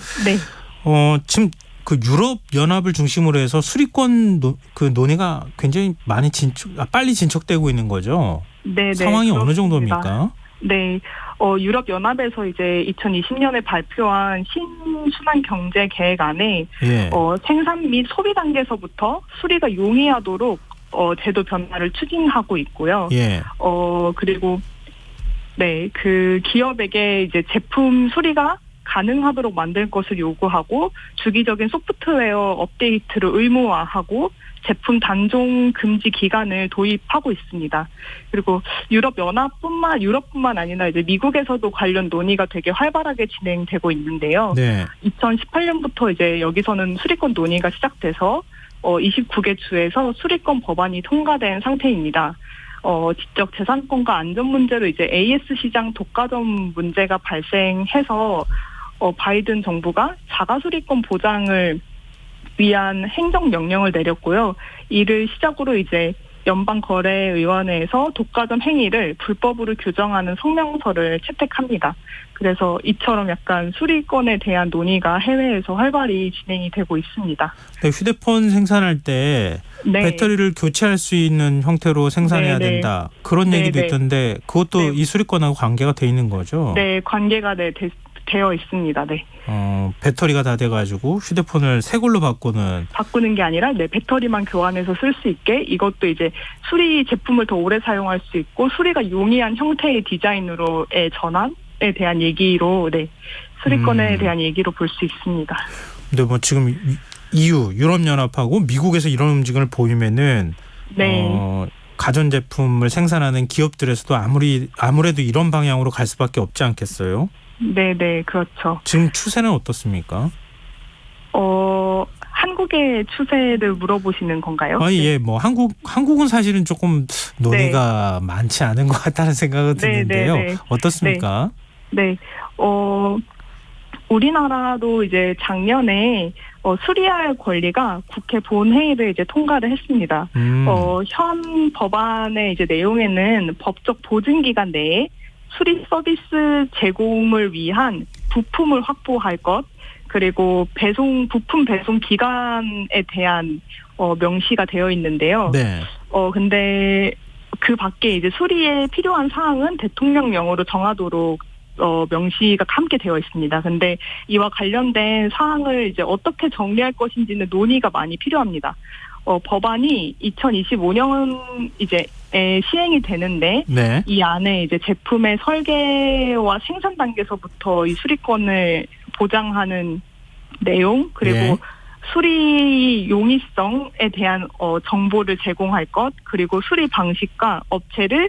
지금 그 유럽 연합을 중심으로 해서 수리권 그 논의가 굉장히 많이 빨리 진척되고 있는 거죠. 네. 상황이 그렇습니다. 어느 정도입니까? 네. 유럽 연합에서 이제 2020년에 발표한 신순환 경제 계획안에 생산 및 소비 단계에서부터 수리가 용이하도록 제도 변화를 추진하고 있고요. 그리고 그 기업에게 이제 제품 수리가 가능하도록 만들 것을 요구하고 주기적인 소프트웨어 업데이트를 의무화하고 제품 단종 금지 기간을 도입하고 있습니다. 그리고 유럽뿐만 아니라 이제 미국에서도 관련 논의가 되게 활발하게 진행되고 있는데요. 2018년부터 이제 여기서는 수리권 논의가 시작돼서 29개 주에서 수리권 법안이 통과된 상태입니다. 지적 재산권과 안전 문제로 이제 AS 시장 독과점 문제가 발생해서 바이든 정부가 자가 수리권 보장을 위한 행정명령을 내렸고요. 이를 시작으로 이제 연방거래위원회에서 독과점 행위를 불법으로 규정하는 성명서를 채택합니다. 그래서 이처럼 약간 수리권에 대한 논의가 해외에서 활발히 진행이 되고 있습니다. 휴대폰 생산할 때 배터리를 교체할 수 있는 형태로 생산해야 된다. 그런 얘기도 있던데 그것도 이 수리권하고 관계가 돼 있는 거죠? 네, 관계가 되어 있습니다. 네. 배터리가 다 돼가지고 휴대폰을 새 걸로 바꾸는 게 아니라 배터리만 교환해서 쓸 수 있게 이것도 이제 수리 제품을 더 오래 사용할 수 있고 수리가 용이한 형태의 디자인으로의 전환에 대한 얘기로 수리권에 대한 얘기로 볼 수 있습니다. 근데 뭐 지금 EU, 유럽연합하고 미국에서 이런 움직임을 보이면은 네. 가전제품을 생산하는 기업들에서도 아무래도 이런 방향으로 갈 수밖에 없지 않겠어요? 네, 그렇죠. 지금 추세는 어떻습니까? 한국의 추세를 물어보시는 건가요? 예, 뭐 한국은 사실은 조금 논의가 많지 않은 것 같다는 생각은 드는데요. 네. 어떻습니까? 네, 우리나라도 이제 작년에 수리할 권리가 국회 본회의를 이제 통과를 했습니다. 현 법안의 이제 내용에는 법적 보증 기간 내에 수리 서비스 제공을 위한 부품을 확보할 것, 그리고 부품 배송 기간에 대한 명시가 되어 있는데요. 네. 근데 그 밖에 이제 수리에 필요한 사항은 대통령령으로 정하도록 명시가 함께 되어 있습니다. 근데 이와 관련된 사항을 이제 어떻게 정리할 것인지는 논의가 많이 필요합니다. 법안이 2025년 이제 시행이 되는데 네. 이 안에 이제 제품의 설계와 생산 단계에서부터 이 수리권을 보장하는 내용, 그리고 예. 수리 용이성에 대한 정보를 제공할 것, 그리고 수리 방식과 업체를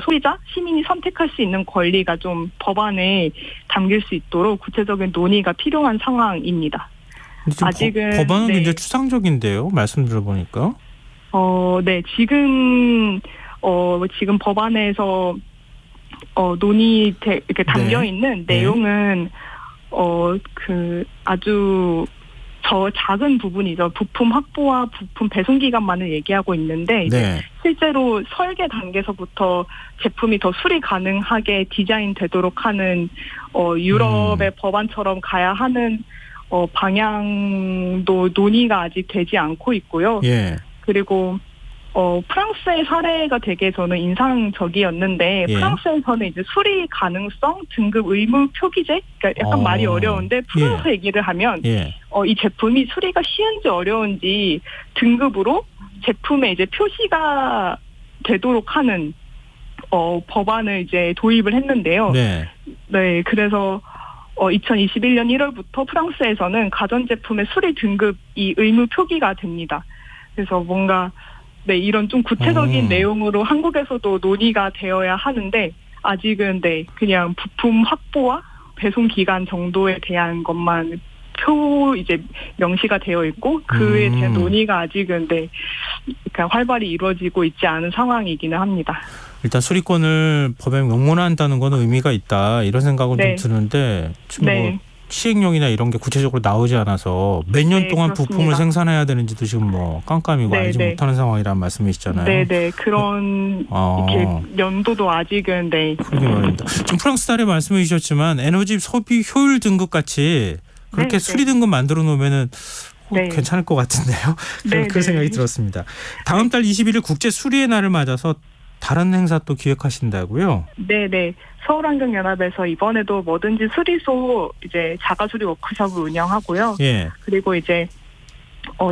소비자, 시민이 선택할 수 있는 권리가 좀 법안에 담길 수 있도록 구체적인 논의가 필요한 상황입니다. 지금 아직은 법안은 굉장히 추상적인데요. 말씀 들어보니까. 네, 지금 법안에서 이렇게 담겨 있는 내용은 아주 작은 부분이죠. 부품 확보와 부품 배송 기간만을 얘기하고 있는데 이제 실제로 설계 단계에서부터 제품이 더 수리 가능하게 디자인되도록 하는 유럽의 법안처럼 가야 하는 방향도 논의가 아직 되지 않고 있고요. 예. 그리고 프랑스의 사례가 되게 저는 인상적이었는데 프랑스에서는 이제 수리 가능성 등급 의무 표기제, 그러니까 약간 말이 어려운데 풀어서 얘기를 하면 이 제품이 수리가 쉬운지 어려운지 등급으로 제품에 이제 표시가 되도록 하는 법안을 이제 도입을 했는데요. 네, 그래서 2021년 1월부터 프랑스에서는 가전제품의 수리 등급이 의무 표기가 됩니다. 그래서 뭔가 이런 좀 구체적인 내용으로 한국에서도 논의가 되어야 하는데 아직은 그냥 부품 확보와 배송 기간 정도에 대한 것만 이제 명시가 되어 있고 그에 대한 논의가 아직은 그러니까 활발히 이루어지고 있지 않은 상황이기는 합니다. 일단 수리권을 법에 명문화한다는 건 의미가 있다 이런 생각은 좀 드는데 지금 뭐 시행령이나 이런 게 구체적으로 나오지 않아서 몇 년 동안 그렇습니다. 부품을 생산해야 되는지도 지금 뭐 깜깜이고 알지 못하는 상황이란 말씀이시잖아요. 네, 그런 이렇게 연도도 아직은 그러게 말입니다. 지금 프랑스 사례 말씀해 주셨지만 에너지 소비 효율 등급 같이 그렇게 수리 등급 만들어 놓으면은 괜찮을 것 같은데요. 그런 생각이 들었습니다. 다음 달 21일 국제 수리의 날을 맞아서 다른 행사 또 기획하신다고요? 네. 서울환경연합에서 이번에도 뭐든지 수리소 이제 자가수리 워크숍을 운영하고요. 그리고 이제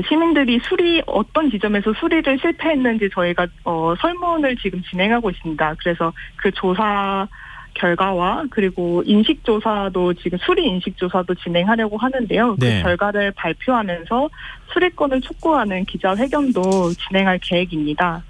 시민들이 어떤 지점에서 수리를 실패했는지 저희가 설문을 지금 진행하고 있습니다. 그래서 그 조사 결과와 그리고 인식조사도 지금 수리 인식조사도 진행하려고 하는데요. 그 결과를 발표하면서 수리권을 촉구하는 기자회견도 진행할 계획입니다.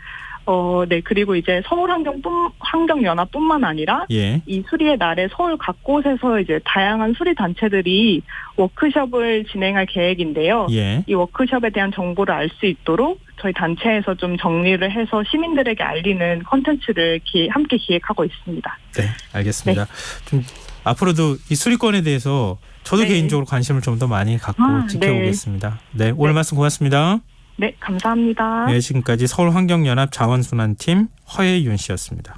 그리고 이제 서울환경연합뿐만 아니라 이 수리의 날에 서울 각곳에서 이제 다양한 수리 단체들이 워크숍을 진행할 계획인데요. 이 워크숍에 대한 정보를 알 수 있도록 저희 단체에서 좀 정리를 해서 시민들에게 알리는 콘텐츠를 함께 기획하고 있습니다. 네, 알겠습니다. 좀 앞으로도 이 수리권에 대해서 저도 개인적으로 관심을 좀 더 많이 갖고 지켜보겠습니다. 오늘 말씀 고맙습니다. 네, 감사합니다. 지금까지 서울환경연합 자원순환팀 허예윤 씨였습니다.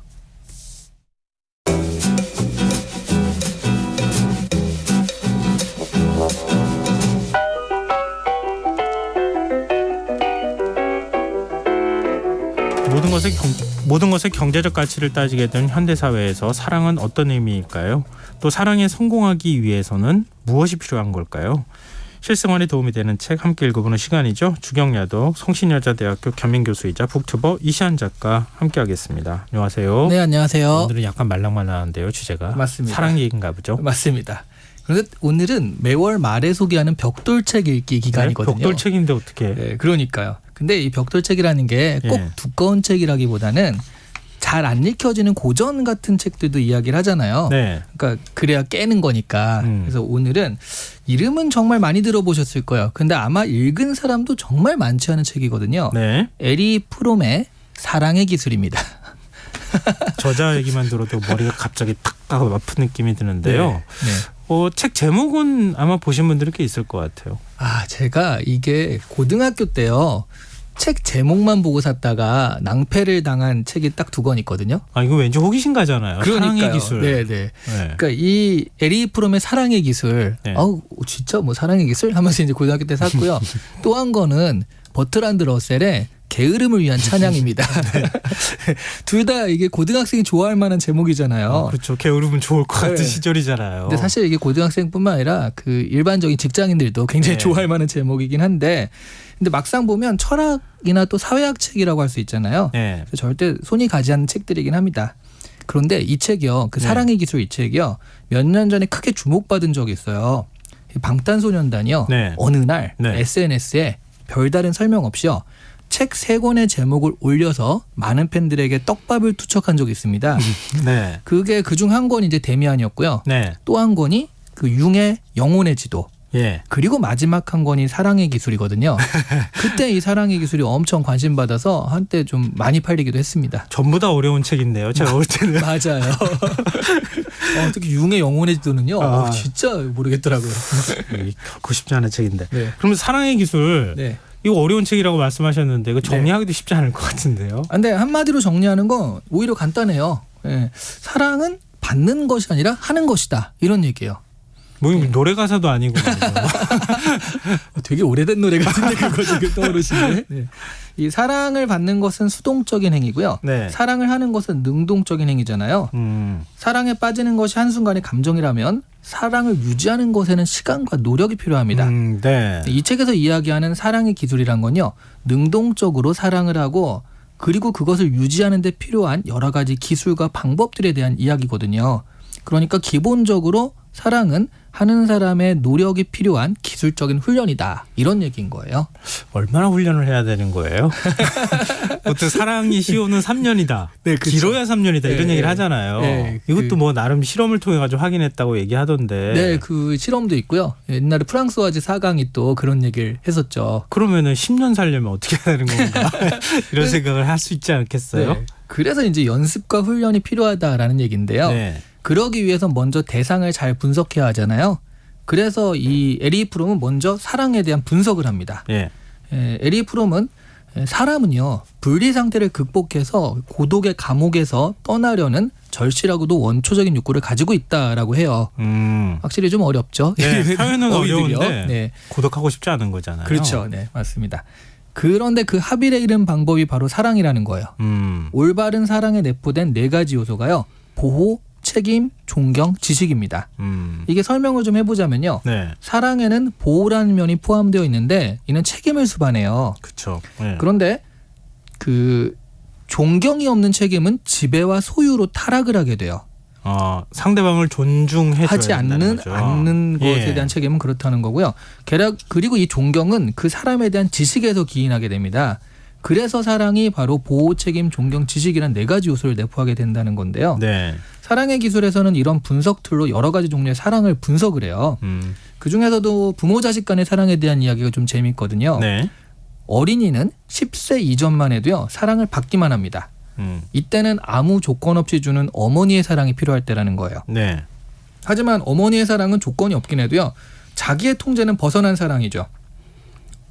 모든 것의 경제적 가치를 따지게 된 현대사회에서 사랑은 어떤 의미일까요? 또 사랑에 성공하기 위해서는 무엇이 필요한 걸까요? 실생활에 도움이 되는 책 함께 읽어보는 시간이죠. 주경야독 성신여자대학교 겸임교수이자 북튜버 이시안 작가 함께하겠습니다. 안녕하세요. 네, 안녕하세요. 오늘은 약간 말랑말랑한데요. 주제가 맞습니다. 사랑 얘기인가 보죠? 맞습니다. 그런데 오늘은 매월 말에 소개하는 벽돌책 읽기 기간이거든요. 네? 벽돌책인데 어떻게? 네, 그러니까요. 근데 이 벽돌책이라는 게 꼭 예. 두꺼운 책이라기보다는 잘 안 읽혀지는 고전 같은 책들도 이야기를 하잖아요. 네. 그러니까 그래야 깨는 거니까. 그래서 오늘은 이름은 정말 많이 들어보셨을 거예요. 근데 아마 읽은 사람도 정말 많지 않은 책이거든요. 네. 에리 프롬의 사랑의 기술입니다. 저자 얘기만 들어도 머리가 갑자기 탁 하고 아픈 느낌이 드는데요. 네. 책 제목은 아마 보신 분들이 꽤 있을 것 같아요. 제가 이게 고등학교 때요. 책 제목만 보고 샀다가 낭패를 당한 책이 딱 2권 있거든요. 이거 왠지 호기심 가잖아요. 사랑의 기술. 네. 네. 그러니까 이 에리 프롬의 사랑의 기술. 네. 진짜 뭐 사랑의 기술 하면서 이제 고등학교 때 샀고요. 또 한 거는 버트란드 러셀의 게으름을 위한 찬양입니다. 둘 다 이게 고등학생이 좋아할 만한 제목이잖아요. 그렇죠. 게으르면 좋을 것 같은 네. 시절이잖아요. 근데 사실 이게 고등학생뿐만 아니라 그 일반적인 직장인들도 굉장히 네. 좋아할 만한 제목이긴 한데, 근데 막상 보면 철학이나 또 사회학 책이라고 할 수 있잖아요. 네. 그래서 절대 손이 가지 않는 책들이긴 합니다. 그런데 이 책이요, 그 네. 사랑의 기술 이 책이요, 몇 년 전에 크게 주목받은 적이 있어요. 방탄소년단이요, 네. 어느 날 네. SNS에 별다른 설명 없이요, 책 3권의 제목을 올려서 많은 팬들에게 떡밥을 투척한 적이 있습니다. 네. 그게 그중 한 권이 이제 데미안이었고요. 네. 또 한 권이 그 융의 영혼의 지도. 예. 그리고 마지막 한 권이 사랑의 기술이거든요. 그때 이 사랑의 기술이 엄청 관심받아서 한때 좀 많이 팔리기도 했습니다. 전부 다 어려운 책인데요. 제가 올 때는. 맞아요. 특히 융의 영혼의 지도는요. 아. 진짜 모르겠더라고요. 결코 쉽지 않은 책인데. 네. 그러면 사랑의 기술. 네. 이거 어려운 책이라고 말씀하셨는데 이거 정리하기도 쉽지 않을 것 같은데요. 근데 한마디로 정리하는 건 오히려 간단해요. 예. 사랑은 받는 것이 아니라 하는 것이다. 이런 얘기예요. 뭐 노래 가사도 아니고 말이죠. 되게 오래된 노래 같은데 그거 지금 떠오르시네. 네. 이 사랑을 받는 것은 수동적인 행위고요. 네. 사랑을 하는 것은 능동적인 행위잖아요. 사랑에 빠지는 것이 한순간의 감정이라면 사랑을 유지하는 것에는 시간과 노력이 필요합니다. 네. 이 책에서 이야기하는 사랑의 기술이란 건요, 능동적으로 사랑을 하고 그리고 그것을 유지하는 데 필요한 여러 가지 기술과 방법들에 대한 이야기거든요. 그러니까 기본적으로 사랑은 하는 사람의 노력이 필요한 기술적인 훈련이다. 이런 얘기인 거예요. 얼마나 훈련을 해야 되는 거예요? 보통 사랑이 시효는 3년이다. 네, 그렇죠. 길어야 3년이다. 이런 네, 얘기를 하잖아요. 네, 이것도 뭐 나름 실험을 통해 가지고 확인했다고 얘기하던데. 네, 그 실험도 있고요. 옛날에 프랑스와즈 사강이 또 그런 얘기를 했었죠. 그러면은 10년 살려면 어떻게 해야 되는 건가? 이런 생각을 할 수 있지 않겠어요? 네. 그래서 이제 연습과 훈련이 필요하다라는 얘기인데요. 네. 그러기 위해서 먼저 대상을 잘 분석해야 하잖아요. 그래서 이 에리 프롬은 먼저 사랑에 대한 분석을 합니다. 예. 에리 프롬은 사람은요, 분리 상태를 극복해서 고독의 감옥에서 떠나려는 절실하고도 원초적인 욕구를 가지고 있다라고 해요. 확실히 좀 어렵죠. 네, 표현은 어휘들이요. 어려운데 네. 고독하고 싶지 않은 거잖아요. 그렇죠. 네, 맞습니다. 그런데 그 합일에 이른 방법이 바로 사랑이라는 거예요. 올바른 사랑에 내포된 4가지 요소가요, 보호, 책임, 존경, 지식입니다. 이게 설명을 좀 해보자면요. 네. 사랑에는 보호라는 면이 포함되어 있는데 이는 책임을 수반해요. 그렇죠. 네. 그런데 그 존경이 없는 책임은 지배와 소유로 타락을 하게 돼요. 상대방을 존중해줘야 하지 않는 것에 대한 책임은 그렇다는 거고요. 그리고 이 존경은 그 사람에 대한 지식에서 기인하게 됩니다. 그래서 사랑이 바로 보호, 책임, 존경, 지식이란 4가지 요소를 내포하게 된다는 건데요. 네. 사랑의 기술에서는 이런 분석 툴로 여러 가지 종류의 사랑을 분석을 해요. 그중에서도 부모 자식 간의 사랑에 대한 이야기가 좀 재밌거든요. 네. 어린이는 10세 이전만 해도요, 사랑을 받기만 합니다. 이때는 아무 조건 없이 주는 어머니의 사랑이 필요할 때라는 거예요. 네. 하지만 어머니의 사랑은 조건이 없긴 해도요, 자기의 통제는 벗어난 사랑이죠.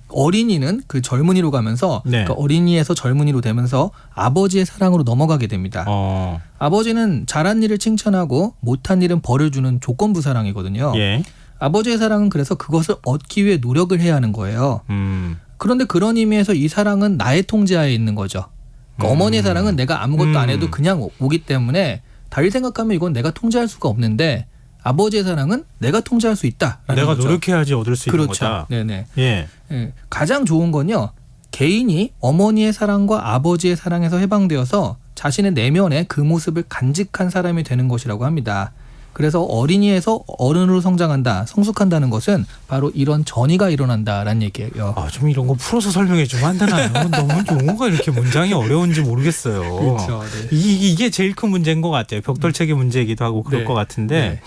어린이는 그 젊은이로 가면서, 네. 그러니까 어린이에서 젊은이로 되면서 아버지의 사랑으로 넘어가게 됩니다. 아버지는 잘한 일을 칭찬하고 못한 일은 벌을 주는 조건부 사랑이거든요. 예. 아버지의 사랑은 그래서 그것을 얻기 위해 노력을 해야 하는 거예요. 그런데 그런 의미에서 이 사랑은 나의 통제하에 있는 거죠. 그러니까 어머니의 사랑은 내가 아무것도 안 해도 그냥 오기 때문에 달리 생각하면 이건 내가 통제할 수가 없는데, 아버지의 사랑은 내가 통제할 수 있다. 내가 거죠. 노력해야지 얻을 수 있는 그렇죠. 거다. 네네. 예. 예. 가장 좋은 건요, 개인이 어머니의 사랑과 아버지의 사랑에서 해방되어서 자신의 내면에 그 모습을 간직한 사람이 되는 것이라고 합니다. 그래서 어린이에서 어른으로 성장한다, 성숙한다는 것은 바로 이런 전이가 일어난다라는 얘기예요. 아, 좀 이런 거 풀어서 설명해 주면 안 되나요? 너무 용어가 이렇게 문장이 어려운지 모르겠어요. 그렇죠. 네. 이게 제일 큰 문제인 것 같아요. 벽돌책의 문제이기도 하고 그럴 네. 것 같은데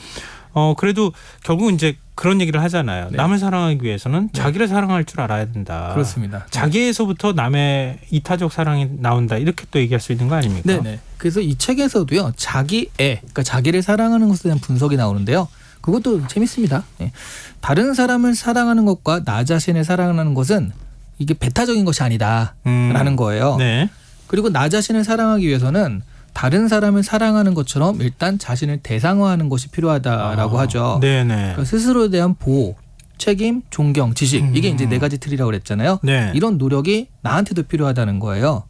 네. 그래도 결국 이제 그런 얘기를 하잖아요. 네. 남을 사랑하기 위해서는 네. 자기를 사랑할 줄 알아야 된다. 그렇습니다. 자기에서부터 남의 이타적 사랑이 나온다. 이렇게 또 얘기할 수 있는 거 아닙니까? 네네. 그래서 이 책에서도요, 자기애, 그러니까 자기를 사랑하는 것에 대한 분석이 나오는데요. 그것도 재밌습니다. 네. 다른 사람을 사랑하는 것과 나 자신을 사랑하는 것은 이게 배타적인 것이 아니다라는 거예요. 네. 그리고 나 자신을 사랑하기 위해서는 다른 사람을 사랑하는 것처럼 일단 자신을 대상화하는 것이 필요하다라고 하죠. 네네. 그러니까 스스로에 대한 보호, 책임, 존경, 지식, 이게 이제 4가지 틀이라고 그랬잖아요. 네. 이런 노력이 나한테도 필요하다는 거예요.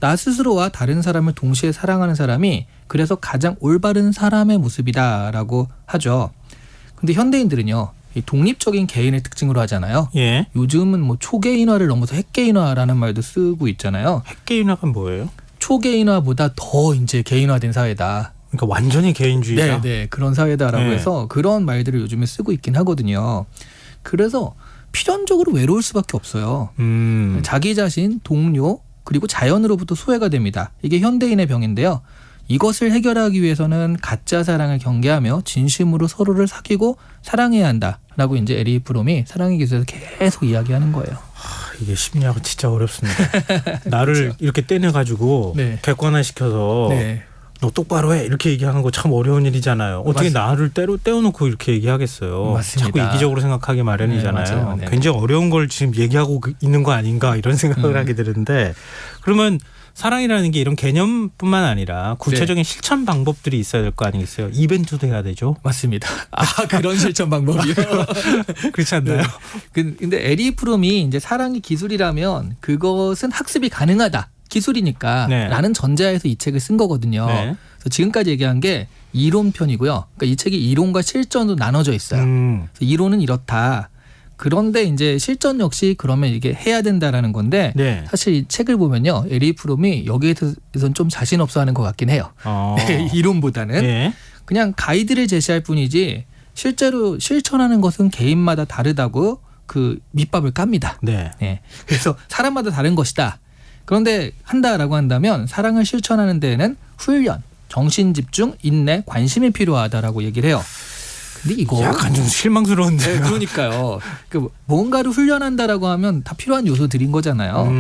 나 스스로와 다른 사람을 동시에 사랑하는 사람이 그래서 가장 올바른 사람의 모습이다라고 하죠. 근데 현대인들은요, 이 독립적인 개인을 특징으로 하잖아요. 예. 요즘은 뭐 초개인화를 넘어서 핵개인화라는 말도 쓰고 있잖아요. 핵개인화가 뭐예요? 초개인화보다 더 이제 개인화된 사회다. 그러니까 완전히 개인주의다. 네, 그런 사회다라고 네. 해서 그런 말들을 요즘에 쓰고 있긴 하거든요. 그래서 필연적으로 외로울 수밖에 없어요. 자기 자신, 동료, 그리고 자연으로부터 소외가 됩니다. 이게 현대인의 병인데요. 이것을 해결하기 위해서는 가짜 사랑을 경계하며 진심으로 서로를 사귀고 사랑해야 한다라고 이제 에리 프롬이 사랑의 기술에서 계속 이야기하는 거예요. 이게 심리학은 진짜 어렵습니다. 나를 그렇죠. 이렇게 떼내가지고 네. 객관화시켜서 네. 너 똑바로 해 이렇게 얘기하는 거 참 어려운 일이잖아요. 어떻게 맞습니다. 나를 떼어놓고 이렇게 얘기하겠어요. 맞습니다. 자꾸 이기적으로 생각하기 마련이잖아요. 네, 맞아요. 네. 굉장히 어려운 걸 지금 얘기하고 있는 거 아닌가 이런 생각을 하게 되는데 그러면 사랑이라는 게 이런 개념뿐만 아니라 구체적인 실천 방법들이 있어야 될 거 아니겠어요. 이벤트도 해야 되죠. 맞습니다. 그런 실천 방법이요. 그렇지 않나요? 근데 에리 프롬이 이제 사랑이 기술이라면 그것은 학습이 가능하다. 기술이니까 네. 라는 전제하에서 이 책을 쓴 거거든요. 네. 그래서 지금까지 얘기한 게 이론편이고요. 그러니까 이 책이 이론과 실전으로 나눠져 있어요. 그래서 이론은 이렇다. 그런데 이제 실전 역시 그러면 이게 해야 된다라는 건데 네. 사실 이 책을 보면요. 에리 프롬이 여기에 대해서는 좀 자신 없어 하는 것 같긴 해요. 이론보다는. 예. 그냥 가이드를 제시할 뿐이지 실제로 실천하는 것은 개인마다 다르다고 그 밑밥을 깝니다. 네. 네. 그래서 사람마다 다른 것이다. 그런데 한다라고 한다면 사랑을 실천하는 데에는 훈련, 정신 집중, 인내, 관심이 필요하다라고 얘기를 해요. 근데 이거 약간 좀 실망스러운데요. 네, 그러니까요. 그 뭔가를 훈련한다라고 하면 다 필요한 요소들인 거잖아요.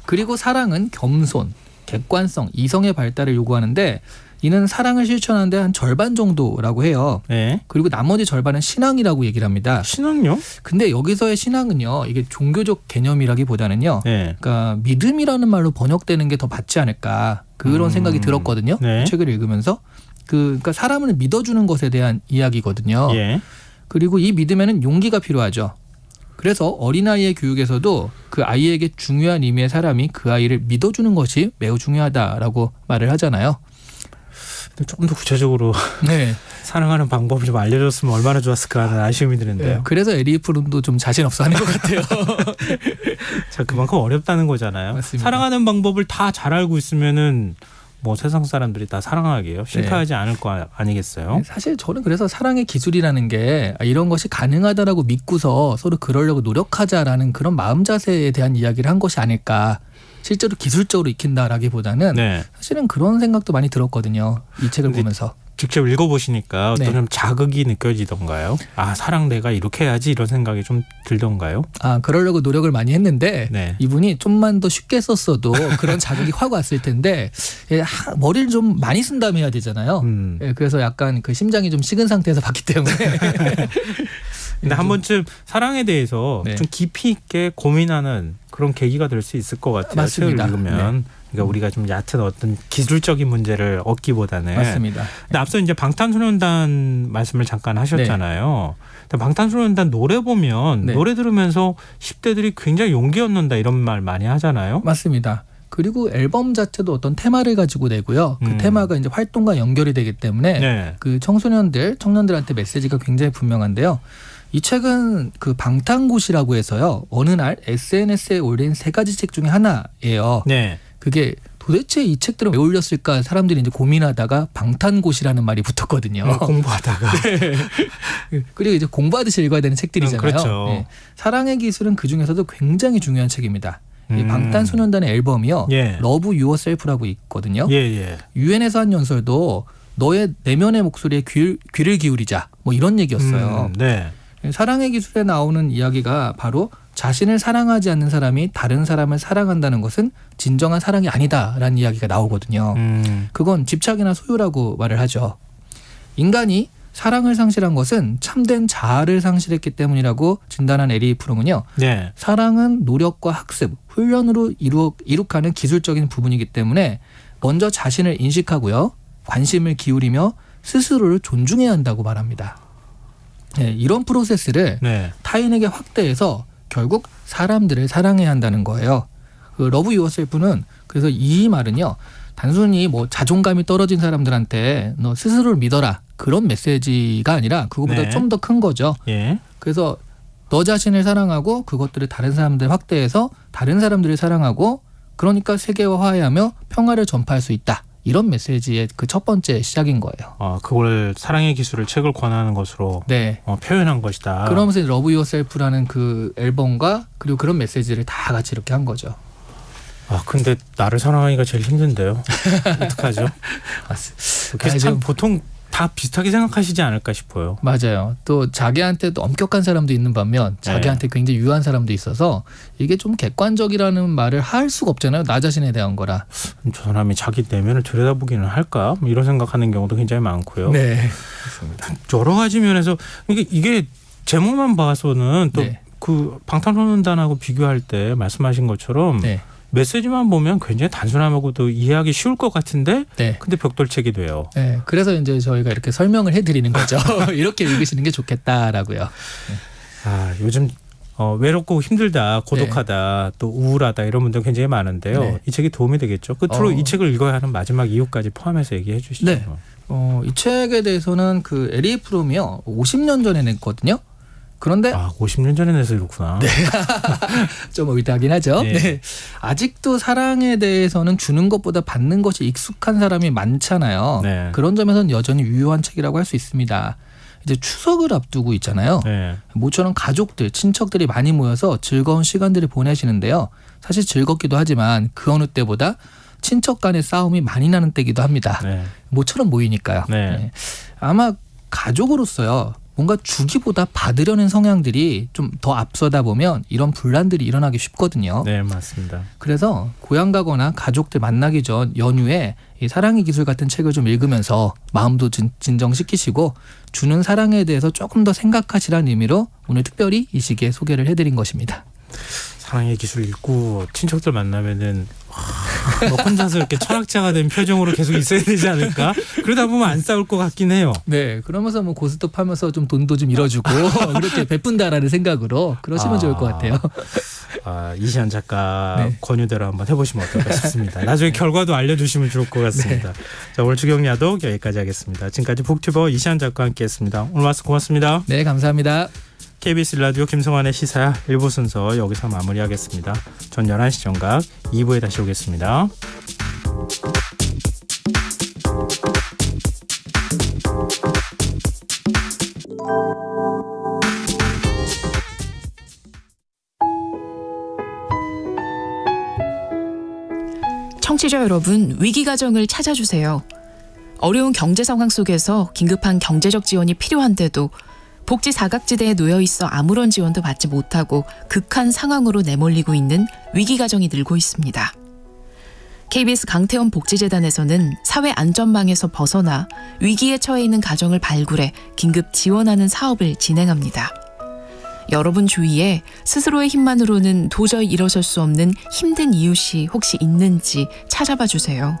그리고 사랑은 겸손, 객관성, 이성의 발달을 요구하는데 이는 사랑을 실천하는데 한 절반 정도라고 해요. 네. 그리고 나머지 절반은 신앙이라고 얘기를 합니다. 신앙요? 근데 여기서의 신앙은요, 이게 종교적 개념이라기보다는요, 네. 그러니까 믿음이라는 말로 번역되는 게 더 맞지 않을까 그런 생각이 들었거든요. 네. 이 책을 읽으면서 그러니까 사람을 믿어주는 것에 대한 이야기거든요. 예. 그리고 이 믿음에는 용기가 필요하죠. 그래서 어린아이의 교육에서도 그 아이에게 중요한 의미의 사람이 그 아이를 믿어주는 것이 매우 중요하다라고 말을 하잖아요. 좀 더 구체적으로 네. 사랑하는 방법을 좀 알려줬으면 얼마나 좋았을까 하는 아쉬움이 드는데요. 네. 그래서 에리 프롬도 좀 자신 없어 하는 것 같아요. 자, 그만큼 어렵다는 거잖아요. 맞습니다. 사랑하는 방법을 다 잘 알고 있으면은 뭐 세상 사람들이 다 사랑하게요. 실패하지 않을 거 아니겠어요? 사실 저는 그래서 사랑의 기술이라는 게 이런 것이 가능하다라고 믿고서 서로 그러려고 노력하자라는 그런 마음 자세에 대한 이야기를 한 것이 아닐까. 실제로 기술적으로 익힌다라기보다는 네. 사실은 그런 생각도 많이 들었거든요. 이 책을 보면서. 직접 읽어보시니까 어떤 네. 좀 자극이 느껴지던가요? 아, 사랑 내가 이렇게 해야지 이런 생각이 좀 들던가요? 그러려고 노력을 많이 했는데 네. 이분이 좀만 더 쉽게 썼어도 그런 자극이 확 왔을 텐데 머리를 좀 많이 쓴 다음에 해야 되잖아요. 그래서 약간 그 심장이 좀 식은 상태에서 봤기 때문에. 근데 한 번쯤 사랑에 대해서 네. 좀 깊이 있게 고민하는 그런 계기가 될 수 있을 것 같아요. 맞습니다. 책을 읽으면. 그러니까 우리가 좀 얕은 어떤 기술적인 문제를 얻기보다는. 맞습니다. 근데 앞서 이제 방탄소년단 말씀을 잠깐 하셨잖아요. 근데 방탄소년단 노래 보면 네. 노래 들으면서 10대들이 굉장히 용기 얻는다 이런 말 많이 하잖아요. 맞습니다. 그리고 앨범 자체도 어떤 테마를 가지고 내고요. 그 테마가 이제 활동과 연결이 되기 때문에 네. 그 청년들한테 메시지가 굉장히 분명한데요. 이 책은 그 방탄굿이라고 해서요. 어느 날 SNS에 올린 3가지 책 중에 하나예요. 네. 그게 도대체 이 책들은 왜 올렸을까 사람들이 이제 고민하다가 방탄고시라는 말이 붙었거든요. 공부하다가. 그리고 이제 공부하듯이 읽어야 되는 책들이잖아요. 그렇죠. 네. 사랑의 기술은 그 중에서도 굉장히 중요한 책입니다. 이 방탄소년단의 앨범이요. 예. 러브 유어셀프라고 있거든요. 예. 유엔에서 한 연설도 너의 내면의 목소리에 귀를 기울이자 뭐 이런 얘기였어요. 네. 사랑의 기술에 나오는 이야기가 바로 자신을 사랑하지 않는 사람이 다른 사람을 사랑한다는 것은 진정한 사랑이 아니다라는 이야기가 나오거든요. 그건 집착이나 소유라고 말을 하죠. 인간이 사랑을 상실한 것은 참된 자아를 상실했기 때문이라고 진단한 에리 프롬은요. 네. 사랑은 노력과 학습, 훈련으로 이룩하는 기술적인 부분이기 때문에 먼저 자신을 인식하고요. 관심을 기울이며 스스로를 존중해야 한다고 말합니다. 네, 이런 프로세스를 네. 타인에게 확대해서 결국 사람들을 사랑해야 한다는 거예요. 그 러브 유어셀프는 그래서 이 말은요. 단순히 뭐 자존감이 떨어진 사람들한테 너 스스로를 믿어라 그런 메시지가 아니라 그거보다 네. 좀 더 큰 거죠. 예. 그래서 너 자신을 사랑하고 그것들을 다른 사람들 확대해서 다른 사람들을 사랑하고 그러니까 세계와 화해하며 평화를 전파할 수 있다. 이런 메시지의 그 첫 번째 시작인 거예요. 그걸 사랑의 기술을 책을 권하는 것으로 네. 표현한 것이다. 그러면서 러브 유어셀프라는 그 앨범과 그리고 그런 메시지를 다 같이 이렇게 한 거죠. 근데 나를 사랑하기가 제일 힘든데요. 어떡하죠? 그래서 참 보통 다 비슷하게 생각하시지 않을까 싶어요. 맞아요. 또 자기한테 또 엄격한 사람도 있는 반면 자기한테 굉장히 유한 사람도 있어서 이게 좀 객관적이라는 말을 할 수가 없잖아요. 나 자신에 대한 거라. 저 사람이 자기 내면을 들여다보기는 할까? 뭐 이런 생각하는 경우도 굉장히 많고요. 네. 그렇습니다. 여러 가지 면에서 이게 제목만 봐서는 또 네. 그 방탄소년단하고 비교할 때 말씀하신 것처럼 네. 메시지만 보면 굉장히 단순하고도 이해하기 쉬울 것 같은데 네. 근데 벽돌책이 돼요. 네. 그래서 이제 저희가 이렇게 설명을 해드리는 거죠. 이렇게 읽으시는 게 좋겠다라고요. 요즘 외롭고 힘들다, 고독하다, 또 우울하다 이런 분들 굉장히 많은데요. 네. 이 책이 도움이 되겠죠. 끝으로 이 책을 읽어야 하는 마지막 이유까지 포함해서 얘기해 주시죠. 네. 이 책에 대해서는 그 에리 프롬이요 50년 전에 냈거든요. 그런데 50년 전에 내서 이렇구나. 네. 좀 의도하긴 하죠. 네. 네. 아직도 사랑에 대해서는 주는 것보다 받는 것이 익숙한 사람이 많잖아요. 네. 그런 점에서는 여전히 유효한 책이라고 할 수 있습니다. 이제 추석을 앞두고 있잖아요. 네. 모처럼 가족들, 친척들이 많이 모여서 즐거운 시간들을 보내시는데요. 사실 즐겁기도 하지만 그 어느 때보다 친척 간의 싸움이 많이 나는 때기도 합니다. 네. 모처럼 모이니까요. 네. 네. 아마 가족으로서요. 뭔가 주기보다 받으려는 성향들이 좀 더 앞서다 보면 이런 분란들이 일어나기 쉽거든요. 네, 맞습니다. 그래서 고향 가거나 가족들 만나기 전 연휴에 이 사랑의 기술 같은 책을 좀 읽으면서 마음도 진정시키시고 주는 사랑에 대해서 조금 더 생각하시라는 의미로 오늘 특별히 이 시기에 소개를 해드린 것입니다. 사랑의 기술 읽고 친척들 만나면은 너 혼자서 이렇게 철학자가 된 표정으로 계속 있어야 되지 않을까? 그러다 보면 안 싸울 것 같긴 해요. 네, 그러면서 뭐 고스톱 하면서 좀 돈도 좀 잃어주고 그렇게 베푼다라는 생각으로 그러시면 좋을 것 같아요. 이시안 작가 네. 권유대로 한번 해보시면 어떨까 싶습니다. 나중에 결과도 알려주시면 좋을 것 같습니다. 자, 오늘 주경야독 여기까지 하겠습니다. 지금까지 북튜버 이시안 작가와 함께했습니다. 오늘 말씀 고맙습니다. 네, 감사합니다. KBS 라디오 김성환의 시사야 1부 순서 여기서 마무리하겠습니다. 전 11시 정각 2부에 다시 오겠습니다. 청취자 여러분, 위기가정을 찾아주세요. 어려운 경제 상황 속에서 긴급한 경제적 지원이 필요한데도 복지 사각지대에 놓여 있어 아무런 지원도 받지 못하고 극한 상황으로 내몰리고 있는 위기가정이 늘고 있습니다. KBS 강태원 복지재단에서는 사회 안전망에서 벗어나 위기에 처해 있는 가정을 발굴해 긴급 지원하는 사업을 진행합니다. 여러분 주위에 스스로의 힘만으로는 도저히 일어설 수 없는 힘든 이웃이 혹시 있는지 찾아봐 주세요.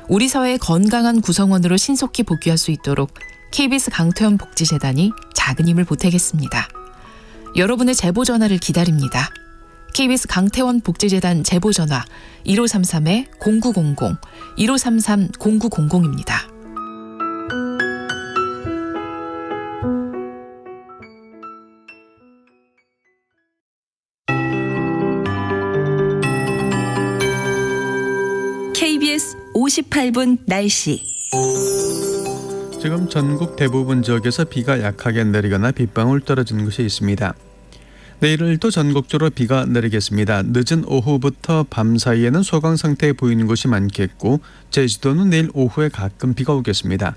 우리 사회의 건강한 구성원으로 신속히 복귀할 수 있도록 KBS 강태원 복지재단이 작은 힘을 보태겠습니다. 여러분의 제보 전화를 기다립니다. KBS 강태원 복지재단 제보 전화 1533-0900, 1533-0900입니다. 58분 날씨. 지금 전국 대부분 지역에서 비가 약하게 내리거나 빗방울 떨어지는 곳이 있습니다. 내일도 전국적으로 비가 내리겠습니다. 늦은 오후부터 밤 사이에는 소강 상태에 보이는 곳이 많겠고 제주도는 내일 오후에 가끔 비가 오겠습니다.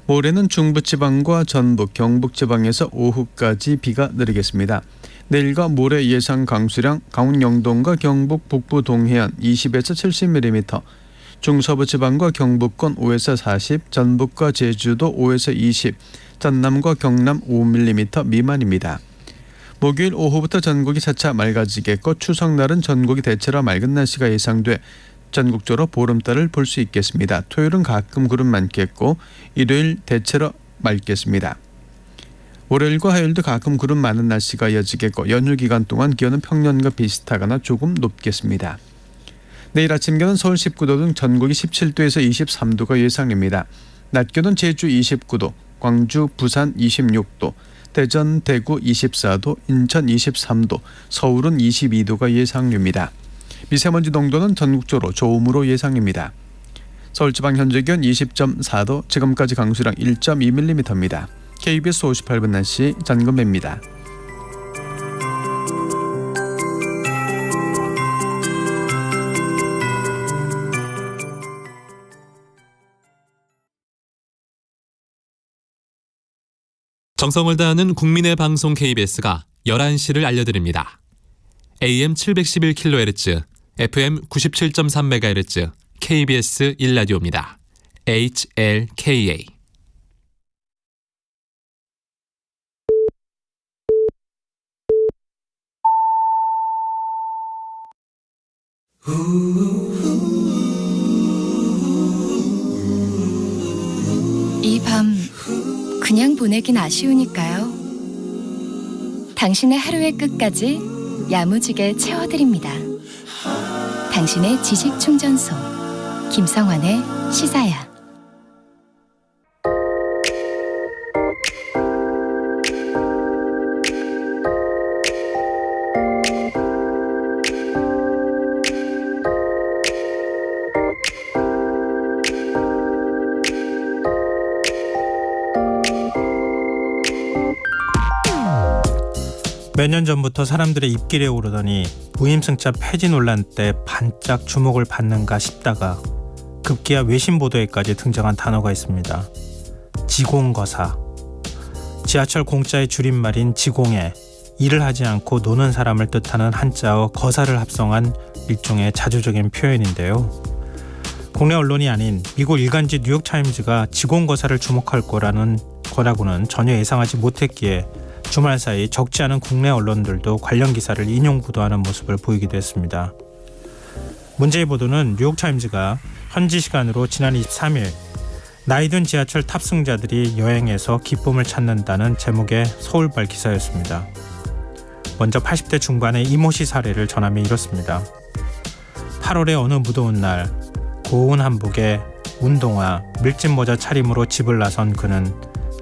모레는 중부지방과 전북, 경북지방에서 오후까지 비가 내리겠습니다. 내일과 모레 예상 강수량 강원 영동과 경북 북부 동해안 20에서 70mm, 중서부 지방과 경북권 5에서 40, 전북과 제주도 5에서 20, 전남과 경남 5mm 미만입니다. 목요일 오후부터 전국이 차차 맑아지겠고 추석날은 전국이 대체로 맑은 날씨가 예상돼 전국적으로 보름달을 볼 수 있겠습니다. 토요일은 가끔 구름 많겠고 일요일 대체로 맑겠습니다. 월요일과 화요일도 가끔 구름 많은 날씨가 이어지겠고 연휴 기간 동안 기온은 평년과 비슷하거나 조금 높겠습니다. 내일 아침 기온은 서울 19도 등 전국이 17도에서 23도가 예상됩니다. 낮 기온은 제주 29도, 광주, 부산 26도, 대전, 대구 24도, 인천 23도, 서울은 22도가 예상됩니다. 미세먼지 농도는 전국적으로 좋음으로 예상됩니다. 서울지방 현재 기온 20.4도, 지금까지 강수량 1.2mm입니다. KBS 58분 날씨 전금배입니다. 정성을 다하는 국민의 방송 KBS가 11시를 알려드립니다. AM 711kHz, FM 97.3MHz, KBS 1라디오입니다. HLKA. 이 밤 그냥 보내긴 아쉬우니까요. 당신의 하루의 끝까지 야무지게 채워드립니다. 당신의 지식 충전소 김성환의 시사야. 몇 년 전부터 사람들의 입길에 오르더니 무임승차 폐지 논란 때 반짝 주목을 받는가 싶다가 급기야 외신 보도에까지 등장한 단어가 있습니다. 지공거사. 지하철 공짜의 줄임말인 지공에 일을 하지 않고 노는 사람을 뜻하는 한자어 거사를 합성한 일종의 자조적인 표현인데요. 국내 언론이 아닌 미국 일간지 뉴욕타임즈가 지공거사를 주목할 거라고는 전혀 예상하지 못했기에 주말 사이 적지 않은 국내 언론들도 관련 기사를 인용 구도하는 모습을 보이기도 했습니다. 문제의 보도는 뉴욕타임즈가 현지 시간으로 지난 23일 나이든 지하철 탑승자들이 여행에서 기쁨을 찾는다는 제목의 서울발 기사였습니다. 먼저 80대 중반의 이모씨 사례를 전하면 이렇습니다. 8월의 어느 무더운 날 고운 한복에 운동화, 밀짚 모자 차림으로 집을 나선 그는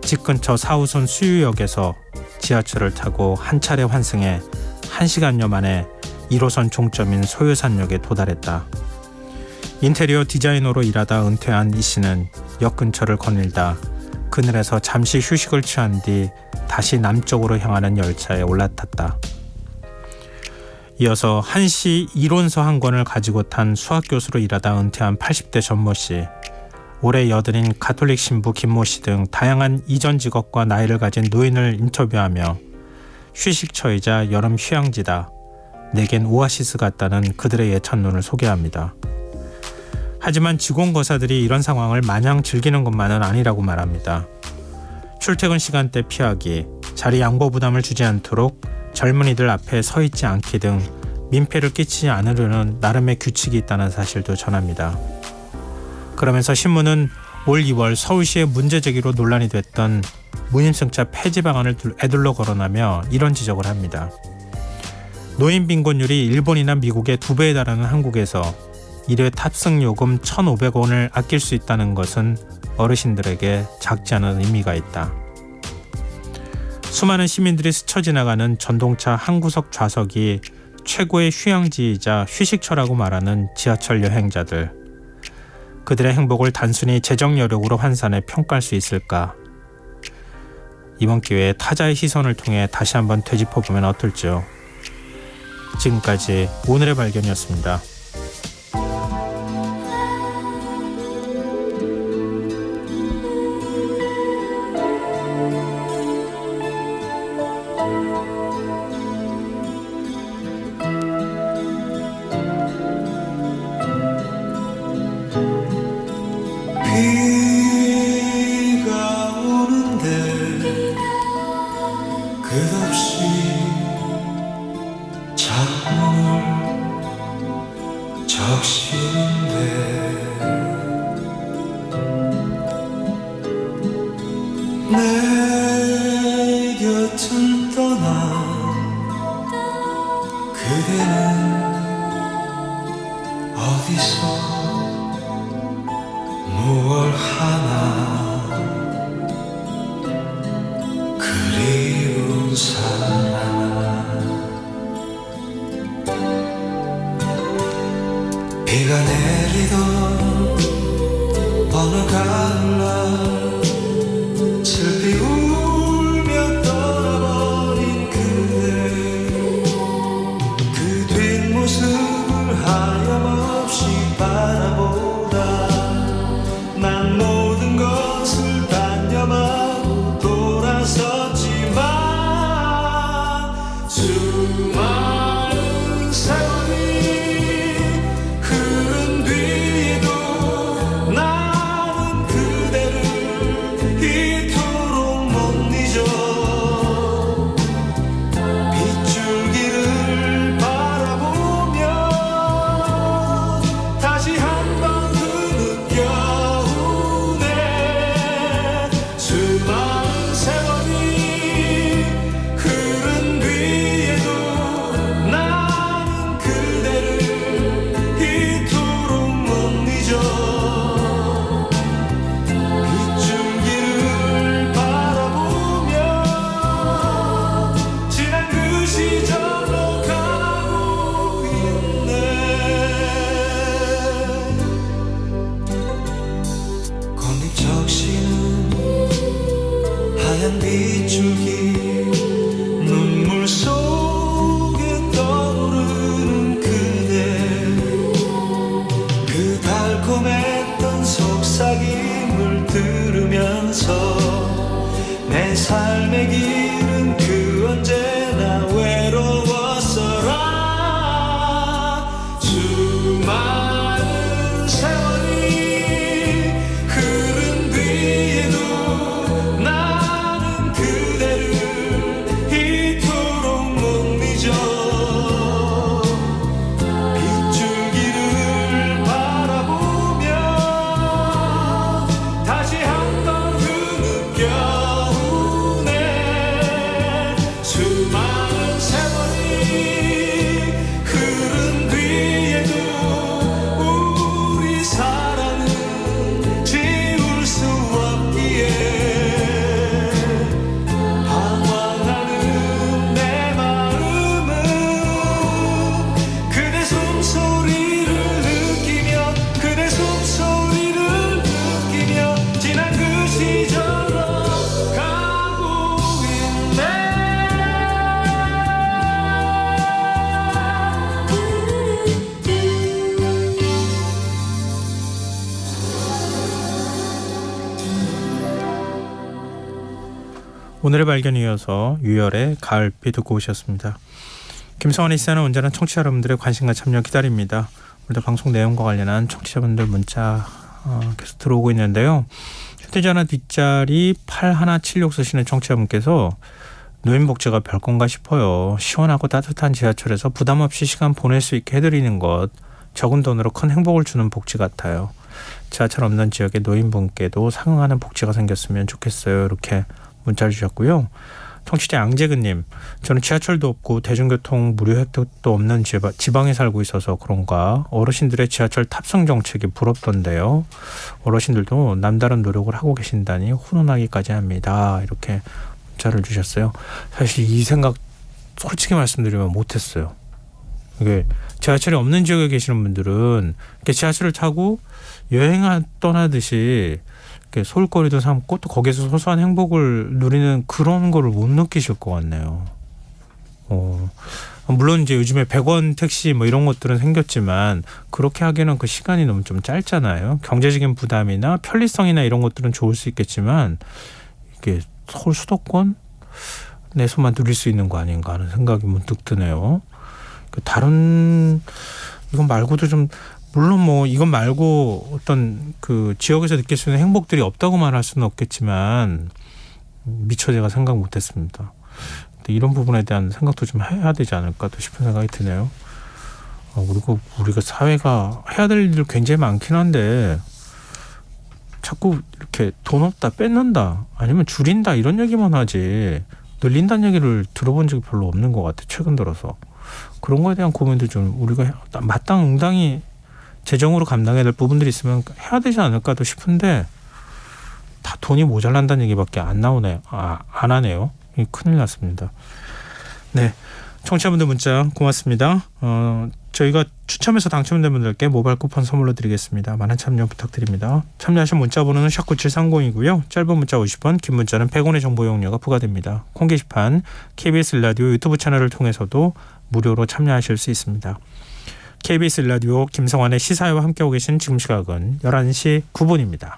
집 근처 4호선 수유역에서 지하철을 타고 한 차례 환승해 1시간여 만에 1호선 종점인 소요산역에 도달했다. 인테리어 디자이너로 일하다 은퇴한 이 씨는 역 근처를 거닐다 그늘에서 잠시 휴식을 취한 뒤 다시 남쪽으로 향하는 열차에 올라탔다. 이어서 1시 이론서 한 권을 가지고 탄 수학교수로 일하다 은퇴한 80대 전모 씨, 올해 여든인 가톨릭 신부 김모 씨 등 다양한 이전 직업과 나이를 가진 노인을 인터뷰하며 휴식처이자 여름 휴양지다, 내겐 오아시스 같다는 그들의 예찬론을 소개합니다. 하지만 직원거사들이 이런 상황을 마냥 즐기는 것만은 아니라고 말합니다. 출퇴근 시간대 피하기, 자리 양보 부담을 주지 않도록 젊은이들 앞에 서 있지 않기 등 민폐를 끼치지 않으려는 나름의 규칙이 있다는 사실도 전합니다. 그러면서 신문은 올 2월 서울시의 문제제기로 논란이 됐던 무임승차 폐지 방안을 에둘러 거론하며 이런 지적을 합니다. 노인 빈곤율이 일본이나 미국의 2배에 달하는 한국에서 1회 탑승 요금 1,500원을 아낄 수 있다는 것은 어르신들에게 작지 않은 의미가 있다. 수많은 시민들이 스쳐 지나가는 전동차 한 구석 좌석이 최고의 휴양지이자 휴식처라고 말하는 지하철 여행자들. 그들의 행복을 단순히 재정 여력으로 환산해 평가할 수 있을까? 이번 기회에 타자의 시선을 통해 다시 한번 되짚어보면 어떨지요. 지금까지 오늘의 발견이었습니다. 비가 오는데 끝없이 창문을 적시는데 내 곁을 떠나 그대는 어디서 무얼 하나 그리운 사람아 비가 내리던 어느 가을날 슬피 울며 떠나버린 그대 그 뒷모습을 하염없이 바라보다 난 모든 것을 단념하고 돌아섰지만 수많은 세월이 흐른 뒤에도 나는 그대를 이토록 못 잊어 빗줄기를 바라보며 다시 한번 그 느껴오네 수많은 세월이 흐른 뒤에도 나는 그대를 이토록 못 잊어 빗줄기를 바라보며 지난 그 시절로 가고 있네 건립 적시는 하얀 빗줄기 눈물 속에 떠오르는 그대 그 달콤했던 속삭임을 들으면서 내 삶의 길은 그 언제나 외로웠어라 수많은 세월이 흐른 뒤에도 나는 그대를 이토록 못 잊어 빗줄기를 바라보며 다시 한번 그 느껴오네 수많은 세월이 흐른 뒤에도 우리 사랑은 지울 수 없기에 방황하는 내 마음은 그대 숨소리를 느끼며 그대 숨소리를 느끼며 지난 그 시절로 가고 있네 오늘의 발견에 이어서 유열의 가을비 듣고 오셨습니다. 김성환의 시사는 언제나 청취자 여러분들의 관심과 참여 기다립니다. 오늘도 방송 내용과 관련한 청취자분들 문자 계속 들어오고 있는데요. 휴대전화 뒷자리 8176 쓰시는 청취자분께서 노인복지가 별건가 싶어요. 시원하고 따뜻한 지하철에서 부담 없이 시간 보낼 수 있게 해드리는 것 적은 돈으로 큰 행복을 주는 복지 같아요. 지하철 없는 지역의 노인분께도 상응하는 복지가 생겼으면 좋겠어요. 이렇게 문자를 주셨고요. 청취자 양재근님, 저는 지하철도 없고 대중교통 무료 혜택도 없는 지방에 살고 있어서 그런가 어르신들의 지하철 탑승 정책이 부럽던데요. 어르신들도 남다른 노력을 하고 계신다니 훈훈하기까지 합니다. 이렇게 문자를 주셨어요. 사실 이 생각 솔직히 말씀드리면 못했어요. 이게 지하철이 없는 지역에 계시는 분들은 이렇게 지하철을 타고 여행 떠나듯이 이렇게 소일거리도 삼고 또 거기에서 소소한 행복을 누리는 그런 거를 못 느끼실 것 같네요. 물론 이제 요즘에 100원 택시 뭐 이런 것들은 생겼지만 그렇게 하기에는 그 시간이 너무 좀 짧잖아요. 경제적인 부담이나 편리성이나 이런 것들은 좋을 수 있겠지만 이게 서울 수도권 내에서만 누릴 수 있는 거 아닌가 하는 생각이 문득 드네요. 다른 이건 말고도 좀 물론 뭐 이건 말고 어떤 그 지역에서 느낄 수 있는 행복들이 없다고 말할 수는 없겠지만 미처 제가 생각 못했습니다. 이런 부분에 대한 생각도 좀 해야 되지 않을까 또 싶은 생각이 드네요. 그리고 우리가 사회가 해야 될 일이 굉장히 많긴 한데 자꾸 이렇게 돈 없다 뺏는다 아니면 줄인다 이런 얘기만 하지 늘린다는 얘기를 들어본 적이 별로 없는 것 같아요. 최근 들어서. 그런 거에 대한 고민도 좀 우리가 마땅히 재정으로 감당해야 될 부분들이 있으면 해야 되지 않을까도 싶은데 다 돈이 모자란다는 얘기밖에 안 나오네요. 안 하네요. 큰일 났습니다. 네, 청취자분들 문자 고맙습니다. 저희가 추첨해서 당첨된 분들께 모바일 쿠폰 선물로 드리겠습니다. 많은 참여 부탁드립니다. 참여하신 문자 번호는 #9730이고요. 짧은 문자 50원, 긴 문자는 100원의 정보 이용료가 부과됩니다. 콩 게시판 KBS 라디오 유튜브 채널을 통해서도 무료로 참여하실 수 있습니다. KBS 라디오 김성환의 시사회와 함께하고 계신 지금 시각은 11시 9분입니다.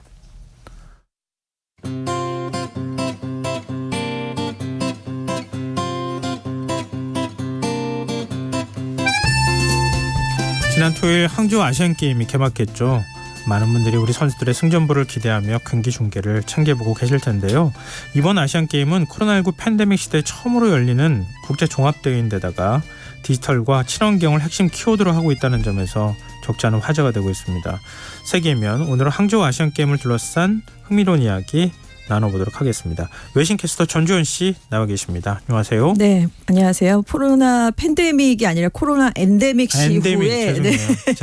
지난 토요일 항저우 아시안게임이 개막했죠. 많은 분들이 우리 선수들의 승전보를 기대하며 경기 중계를 챙겨보고 계실 텐데요. 이번 아시안게임은 코로나19 팬데믹 시대에 처음으로 열리는 국제종합대회인데다가 디지털과 친환경을 핵심 키워드로 하고 있다는 점에서 적지 않은 화제가 되고 있습니다. 세계면 오늘은 항저우 아시안게임을 둘러싼 흥미로운 이야기 나눠보도록 하겠습니다. 외신 캐스터 전주현 씨 나와 계십니다. 안녕하세요. 네, 안녕하세요. 코로나 팬데믹이 아니라 코로나 엔데믹 이후에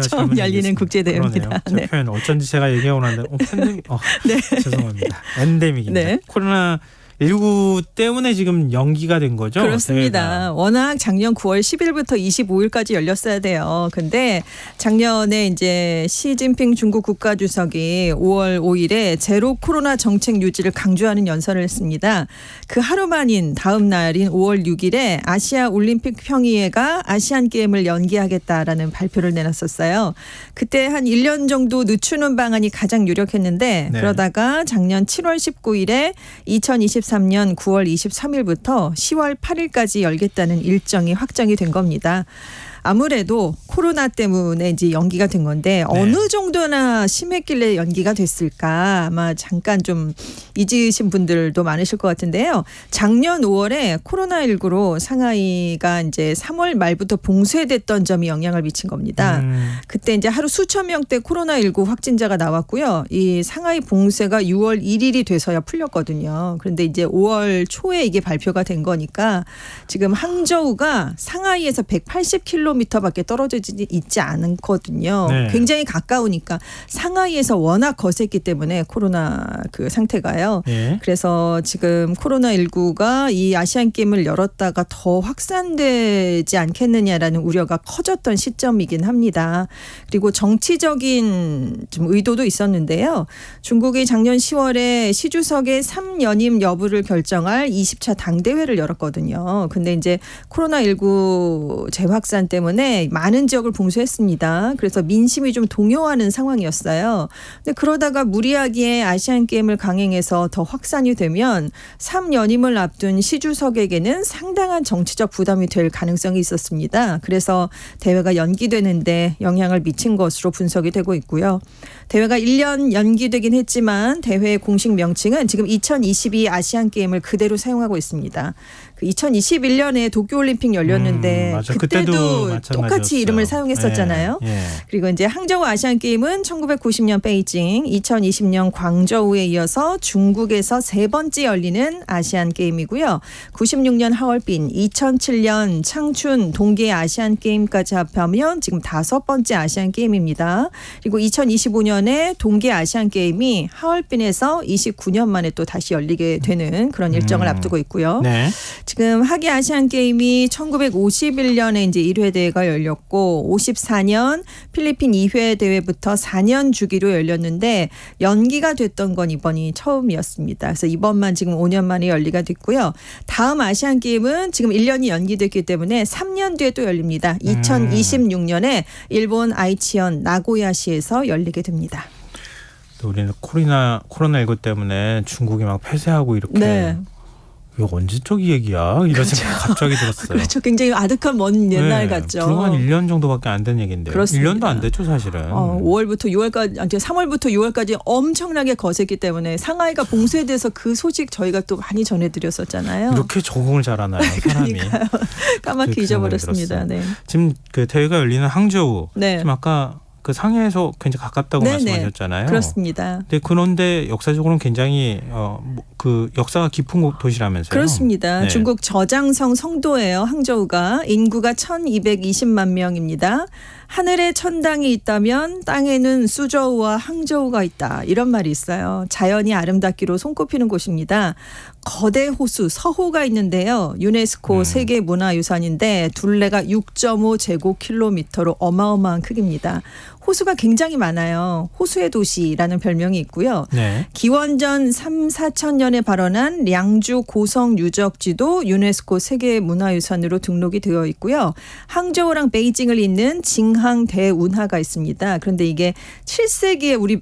처음 열리는 국제대회입니다. 제 표현 어쩐지 제가 얘기하고 나는데 팬데믹 네. 죄송합니다. 엔데믹입니다. 네. 코로나19 때문에 지금 연기가 된 거죠? 그렇습니다. 대회가. 워낙 작년 9월 10일부터 25일까지 열렸어야 돼요. 근데 작년에 이제 시진핑 중국 국가주석이 5월 5일에 제로 코로나 정책 유지를 강조하는 연설을 했습니다. 그 하루 만인 다음 날인 5월 6일에 아시아 올림픽 평의회가 아시안 게임을 연기하겠다라는 발표를 내놨었어요. 그때 한 1년 정도 늦추는 방안이 가장 유력했는데 네. 그러다가 작년 7월 19일에 2023년 9월 23일부터 10월 8일까지 열겠다는 일정이 확정이 된 겁니다. 아무래도 코로나 때문에 이제 연기가 된 건데 네. 어느 정도나 심했길래 연기가 됐을까 아마 잠깐 좀 잊으신 분들도 많으실 것 같은데요. 작년 5월에 코로나19로 상하이가 이제 3월 말부터 봉쇄됐던 점이 영향을 미친 겁니다. 그때 이제 하루 수천 명대 코로나19 확진자가 나왔고요. 이 상하이 봉쇄가 6월 1일이 돼서야 풀렸거든요. 그런데 이제 5월 초에 이게 발표가 된 거니까 지금 항저우가 상하이에서 180km밖에 떨어져 있지 않거든요. 네. 굉장히 가까우니까 상하이에서 워낙 거셌기 때문에 코로나 그 상태가요. 네. 그래서 지금 코로나19가 이 아시안 게임을 열었다가 더 확산되지 않겠느냐라는 우려가 커졌던 시점이긴 합니다. 그리고 정치적인 좀 의도도 있었는데요. 중국이 작년 10월에 시 주석의 3연임 여부를 결정할 20차 당대회를 열었거든요. 근데 이제 코로나19 재확산 때문에 많은 지역을 봉쇄했습니다. 그래서 민심이 좀 동요하는 상황이었어요. 근데 그러다가 무리하게 아시안 게임을 강행해서 더 확산이 되면 3연임을 앞둔 시 주석에게는 상당한 정치적 부담이 될 가능성이 있었습니다. 그래서 대회가 연기되는데 영향을 미친 것으로 분석이 되고 있고요. 대회가 1년 연기되긴 했지만 대회의 공식 명칭은 지금 2022 아시안 게임을 그대로 사용하고 있습니다. 그 2021년에 도쿄올림픽 열렸는데 그때도 똑같이 이름을 사용했었잖아요. 예, 예. 그리고 이제 항저우 아시안 게임은 1990년 베이징, 2020년 광저우에 이어서 중국에서 세 번째 열리는 아시안 게임이고요. 96년 하얼빈, 2007년 창춘, 동계 아시안 게임까지 합하면 지금 5번째 아시안 게임입니다. 그리고 2025년에 동계 아시안 게임이 하얼빈에서 29년 만에 또 다시 열리게 되는 그런 일정을 앞두고 있고요. 네. 지금 하계 아시안 게임이 1951년에 이제 1회 대회가 열렸고 54년 필리핀 2회 대회부터 4년 주기로 열렸는데 연기가 됐던 건 이번이 처음이었습니다. 그래서 이번만 지금 5년 만에 연기가 됐고요. 다음 아시안 게임은 지금 1년이 연기됐기 때문에 3년 뒤에 또 열립니다. 2026년에 일본 아이치현 나고야시에서 열리게 됩니다. 우리는 코로나19 때문에 중국이 막 폐쇄하고 이렇게 네. 이거 언제적 얘기야? 이런 생각 갑자기 들었어요. 그렇죠. 굉장히 아득한 먼 옛날 같죠. 불과 한 1년 정도밖에 안 된 얘기인데요. 그렇습니다. 1년도 안 됐죠 사실은. 5월부터 6월까지, 아니 3월부터 6월까지 엄청나게 거셌기 때문에 상하이가 봉쇄돼서 그 소식 저희가 또 많이 전해드렸었잖아요. 이렇게 적응을 잘하나요 사람이. 그러니까요. 까맣게 잊어버렸습니다. 네. 지금 그 대회가 열리는 항저우. 네. 지금 아까 그 상해에서 굉장히 가깝다고 네네. 말씀하셨잖아요. 그렇습니다. 그런데 역사적으로는 굉장히 그 역사가 깊은 도시라면서요. 그렇습니다. 네. 중국 저장성 성도예요. 항저우가 인구가 1220만 명입니다. 하늘에 천당이 있다면 땅에는 수저우와 항저우가 있다. 이런 말이 있어요. 자연이 아름답기로 손꼽히는 곳입니다. 거대 호수 서호가 있는데요. 유네스코 세계문화유산인데 둘레가 6.5 제곱킬로미터로 어마어마한 크기입니다. 호수가 굉장히 많아요. 호수의 도시라는 별명이 있고요. 네. 기원전 3, 4천 년에 발원한 량주 고성 유적지도 유네스코 세계문화유산으로 등록이 되어 있고요. 항저우랑 베이징을 잇는 징항 대운하가 있습니다. 그런데 이게 7세기에 우리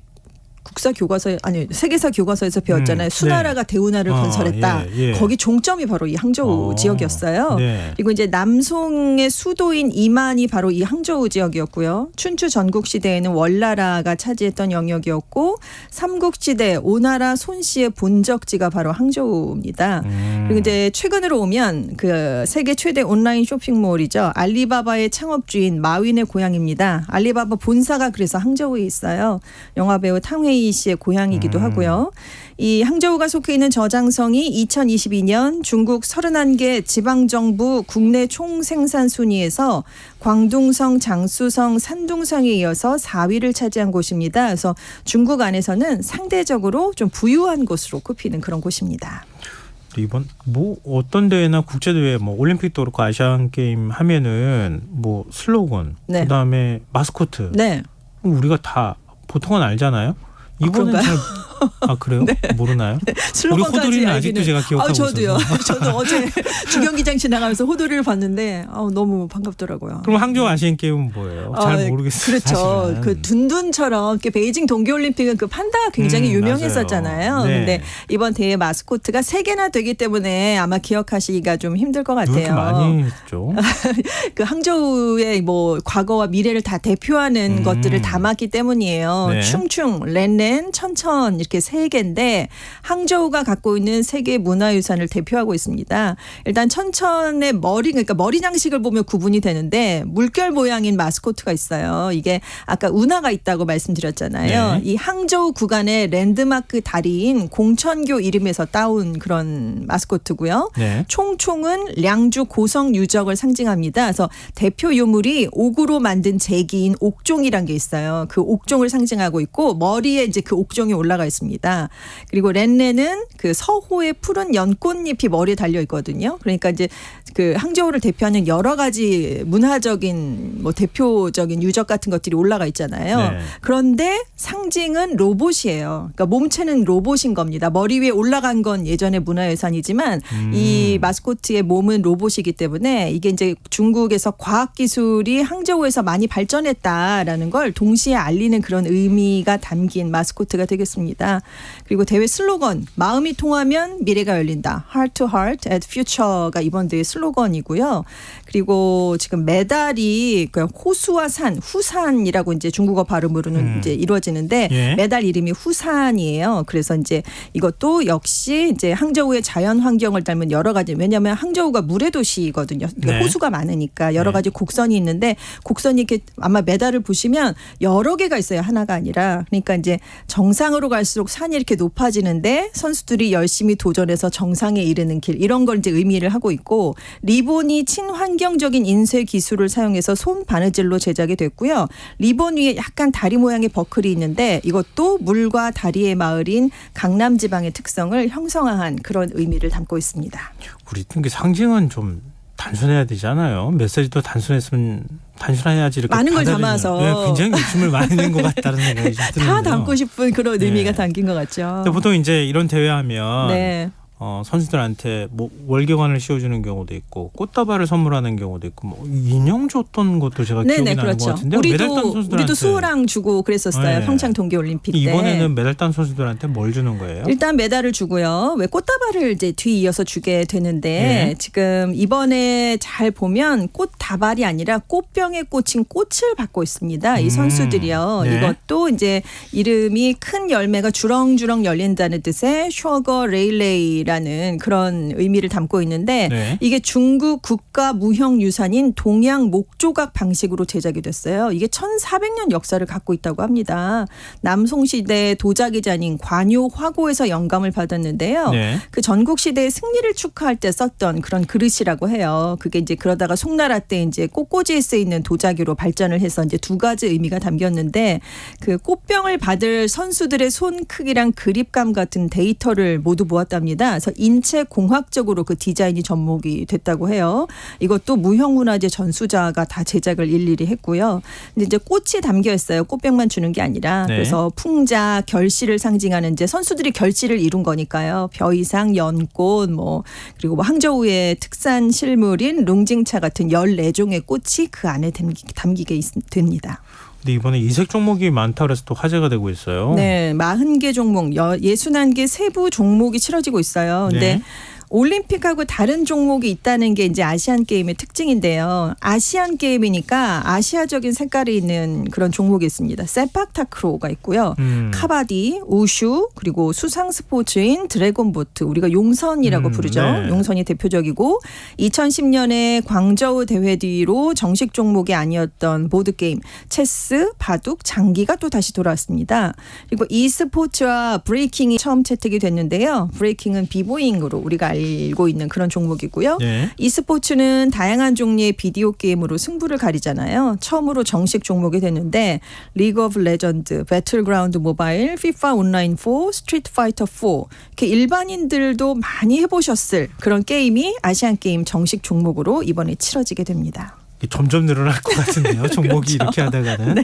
국사 교과서에 아니 세계사 교과서에서 배웠잖아요. 수나라가 대운하를 건설했다. 거기 종점이 바로 이 항저우 지역이었어요. 네. 그리고 이제 남송의 수도인 이만이 바로 이 항저우 지역이었고요. 춘추 전국 시대에는 월나라가 차지했던 영역이었고 삼국시대 오나라 손씨의 본적지가 바로 항저우입니다. 그리고 이제 최근으로 오면 그 세계 최대 온라인 쇼핑몰이죠. 알리바바의 창업주인 마윈의 고향입니다. 알리바바 본사가 그래서 항저우에 있어요. 영화배우 탕웨이 씨의 고향이기도 하고요. 이 항저우가 속해 있는 저장성이 2022년 중국 31개 지방정부 국내 총생산 순위에서 광둥성, 장쑤성, 산둥성에 이어서 4위를 차지한 곳입니다. 그래서 중국 안에서는 상대적으로 좀 부유한 곳으로 꼽히는 그런 곳입니다. 이번 뭐 어떤 대회나 국제 대회 뭐 올림픽도 그렇고 아시안 게임 하면은 뭐 슬로건 네. 그다음에 마스코트 네. 우리가 다 보통은 알잖아요. 이번엔 잘 아 그래요? 네. 모르나요? 우리 슬로건까지 호돌이는 아직도 알기는. 제가 기억하고 저도요. 있어서. 저도 어제 주경기장 지나가면서 호돌이를 봤는데 너무 반갑더라고요. 그럼 항저우 아시안 게임은 뭐예요? 잘 모르겠어요. 그렇죠. 사실은. 그 둔둔처럼 이렇게 베이징 동계올림픽은 그 판다가 굉장히 유명했었잖아요. 맞아요. 네. 근데 이번 대회 마스코트가 3개나 되기 때문에 아마 기억하시기가 좀 힘들 것 그렇게 같아요. 많이 했죠. 그 항저우의 뭐 과거와 미래를 다 대표하는 것들을 담았기 때문이에요. 네. 충충, 렌렌, 천천 이렇게 3개인데 항저우가 갖고 있는 세계 문화유산을 대표하고 있습니다. 일단 천천의 머리 그러니까 머리 장식을 보면 구분이 되는데 물결 모양인 마스코트가 있어요. 이게 아까 운하가 있다고 말씀드렸잖아요. 네. 이 항저우 구간의 랜드마크 다리인 공천교 이름에서 따온 그런 마스코트고요. 네. 총총은 량주 고성 유적을 상징합니다. 그래서 대표 유물이 옥으로 만든 제기인 옥종이란 게 있어요. 그 옥종을 상징하고 있고 머리에 이제 그 옥종이 올라가 있습니다. 그리고 렌렌은 그 서호의 푸른 연꽃잎이 머리에 달려 있거든요. 그러니까 이제 그 항저우를 대표하는 여러 가지 문화적인 뭐 대표적인 유적 같은 것들이 올라가 있잖아요. 네. 그런데 상징은 로봇이에요. 그러니까 몸체는 로봇인 겁니다. 머리 위에 올라간 건 예전의 문화유산이지만 이 마스코트의 몸은 로봇이기 때문에 이게 이제 중국에서 과학기술이 항저우에서 많이 발전했다라는 걸 동시에 알리는 그런 의미가 담긴 마스코트가 되겠습니다. 그리고 대회 슬로건 마음이 통하면 미래가 열린다. Heart to Heart at Future가 이번 대회 슬로건이고요. 그리고 지금 메달이 호수와 산, 후산이라고 이제 중국어 발음으로는 이제 이루어지는데 예. 메달 이름이 후산이에요. 그래서 이제 이것도 역시 이제 항저우의 자연 환경을 닮은 여러 가지 왜냐하면 항저우가 물의 도시거든요. 그러니까 네. 호수가 많으니까 여러 가지 곡선이 있는데 곡선이 이렇게 아마 메달을 보시면 여러 개가 있어요. 하나가 아니라 그러니까 이제 정상으로 갈수록 산이 이렇게 높아지는데 선수들이 열심히 도전해서 정상에 이르는 길 이런 걸 이제 의미를 하고 있고 리본이 친환경적인 인쇄 기술을 사용해서 손 바느질로 제작이 됐고요. 리본 위에 약간 다리 모양의 버클이 있는데 이것도 물과 다리의 마을인 강남 지방의 특성을 형성한 그런 의미를 담고 있습니다. 우리 게 상징은 좀 단순해야 되잖아요. 메시지도 단순해야지 이렇게 많은 걸 받아들이는- 담아서. 네, 굉장히 욕심을 많이 낸 것 같다는 생각이 좀 드는데요. 다 담고 싶은 그런 네. 의미가 담긴 것 같죠. 근데 보통 이제 이런 대회하면 네. 선수들한테 뭐 월계관을 씌워주는 경우도 있고 꽃다발을 선물하는 경우도 있고 뭐 인형 줬던 것도 제가 기억이 네네 나는 그렇죠. 것 같은데 메달 딴 선수들한테 우리도 수호랑 주고 그랬었어요. 네. 평창 동계올림픽 때. 이번에는 메달 딴 선수들한테 뭘 주는 거예요? 일단 메달을 주고요. 왜 꽃다발을 이제 뒤이어서 주게 되는데 네. 지금 이번에 잘 보면 꽃다발이 아니라 꽃병에 꽂힌 꽃을 받고 있습니다. 이 선수들이요. 네. 이것도 이제 이름이 큰 열매가 주렁주렁 열린다는 뜻의 슈거 레일레이라는 그런 의미를 담고 있는데 네. 이게 중국 국가 무형 유산인 동양 목조각 방식으로 제작이 됐어요. 이게 1400년 역사를 갖고 있다고 합니다. 남송시대 도자기자인 관요 화고에서 영감을 받았는데요. 네. 그 전국시대의 승리를 축하할 때 썼던 그런 그릇이라고 해요. 그게 이제 그러다가 송나라 때 이제 꽃꽂이에 쓰이는 도자기로 발전을 해서 이제 두 가지 의미가 담겼는데 그 꽃병을 받을 선수들의 손 크기랑 그립감 같은 데이터를 모두 모았답니다. 그래서 인체 공학적으로 그 디자인이 접목이 됐다고 해요. 이것도 무형문화재 전수자가 다 제작을 일일이 했고요. 근데 이제 꽃이 담겨 있어요. 꽃병만 주는 게 아니라. 네. 그래서 풍자, 결실을 상징하는 이제 선수들이 결실을 이룬 거니까요. 벼이상, 연꽃, 뭐 그리고 뭐 항저우의 특산 실물인 룽징차 같은 14종의 꽃이 그 안에 담기게 됩니다. 근데 이번에 이색 종목이 많다 그래서 또 화제가 되고 있어요. 네, 40개 종목, 61개 세부 종목이 치러지고 있어요. 근데 네. 올림픽하고 다른 종목이 있다는 게 이제 아시안 게임의 특징인데요. 아시안 게임이니까 아시아적인 색깔이 있는 그런 종목이 있습니다. 세팍타크로가 있고요. 카바디, 우슈, 그리고 수상 스포츠인 드래곤보트, 우리가 용선이라고 부르죠. 네. 용선이 대표적이고 2010년에 광저우 대회 뒤로 정식 종목이 아니었던 보드게임, 체스, 바둑, 장기가 또 다시 돌아왔습니다. 그리고 e스포츠와 브레이킹이 처음 채택이 됐는데요. 브레이킹은 비보잉으로 우리가 알고 있는 그런 종목이고요. 네. e스포츠는 다양한 종류의 비디오 게임으로 승부를 가리잖아요. 처음으로 정식 종목이 됐는데 리그 오브 레전드, 배틀그라운드 모바일, FIFA 온라인 4, 스트리트 파이터 4 이렇게 일반인들도 많이 해보셨을 그런 게임이 아시안 게임 정식 종목으로 이번에 치러지게 됩니다. 점점 늘어날 것 같은데요. 종목이 그렇죠. 이렇게 하다가는. 네.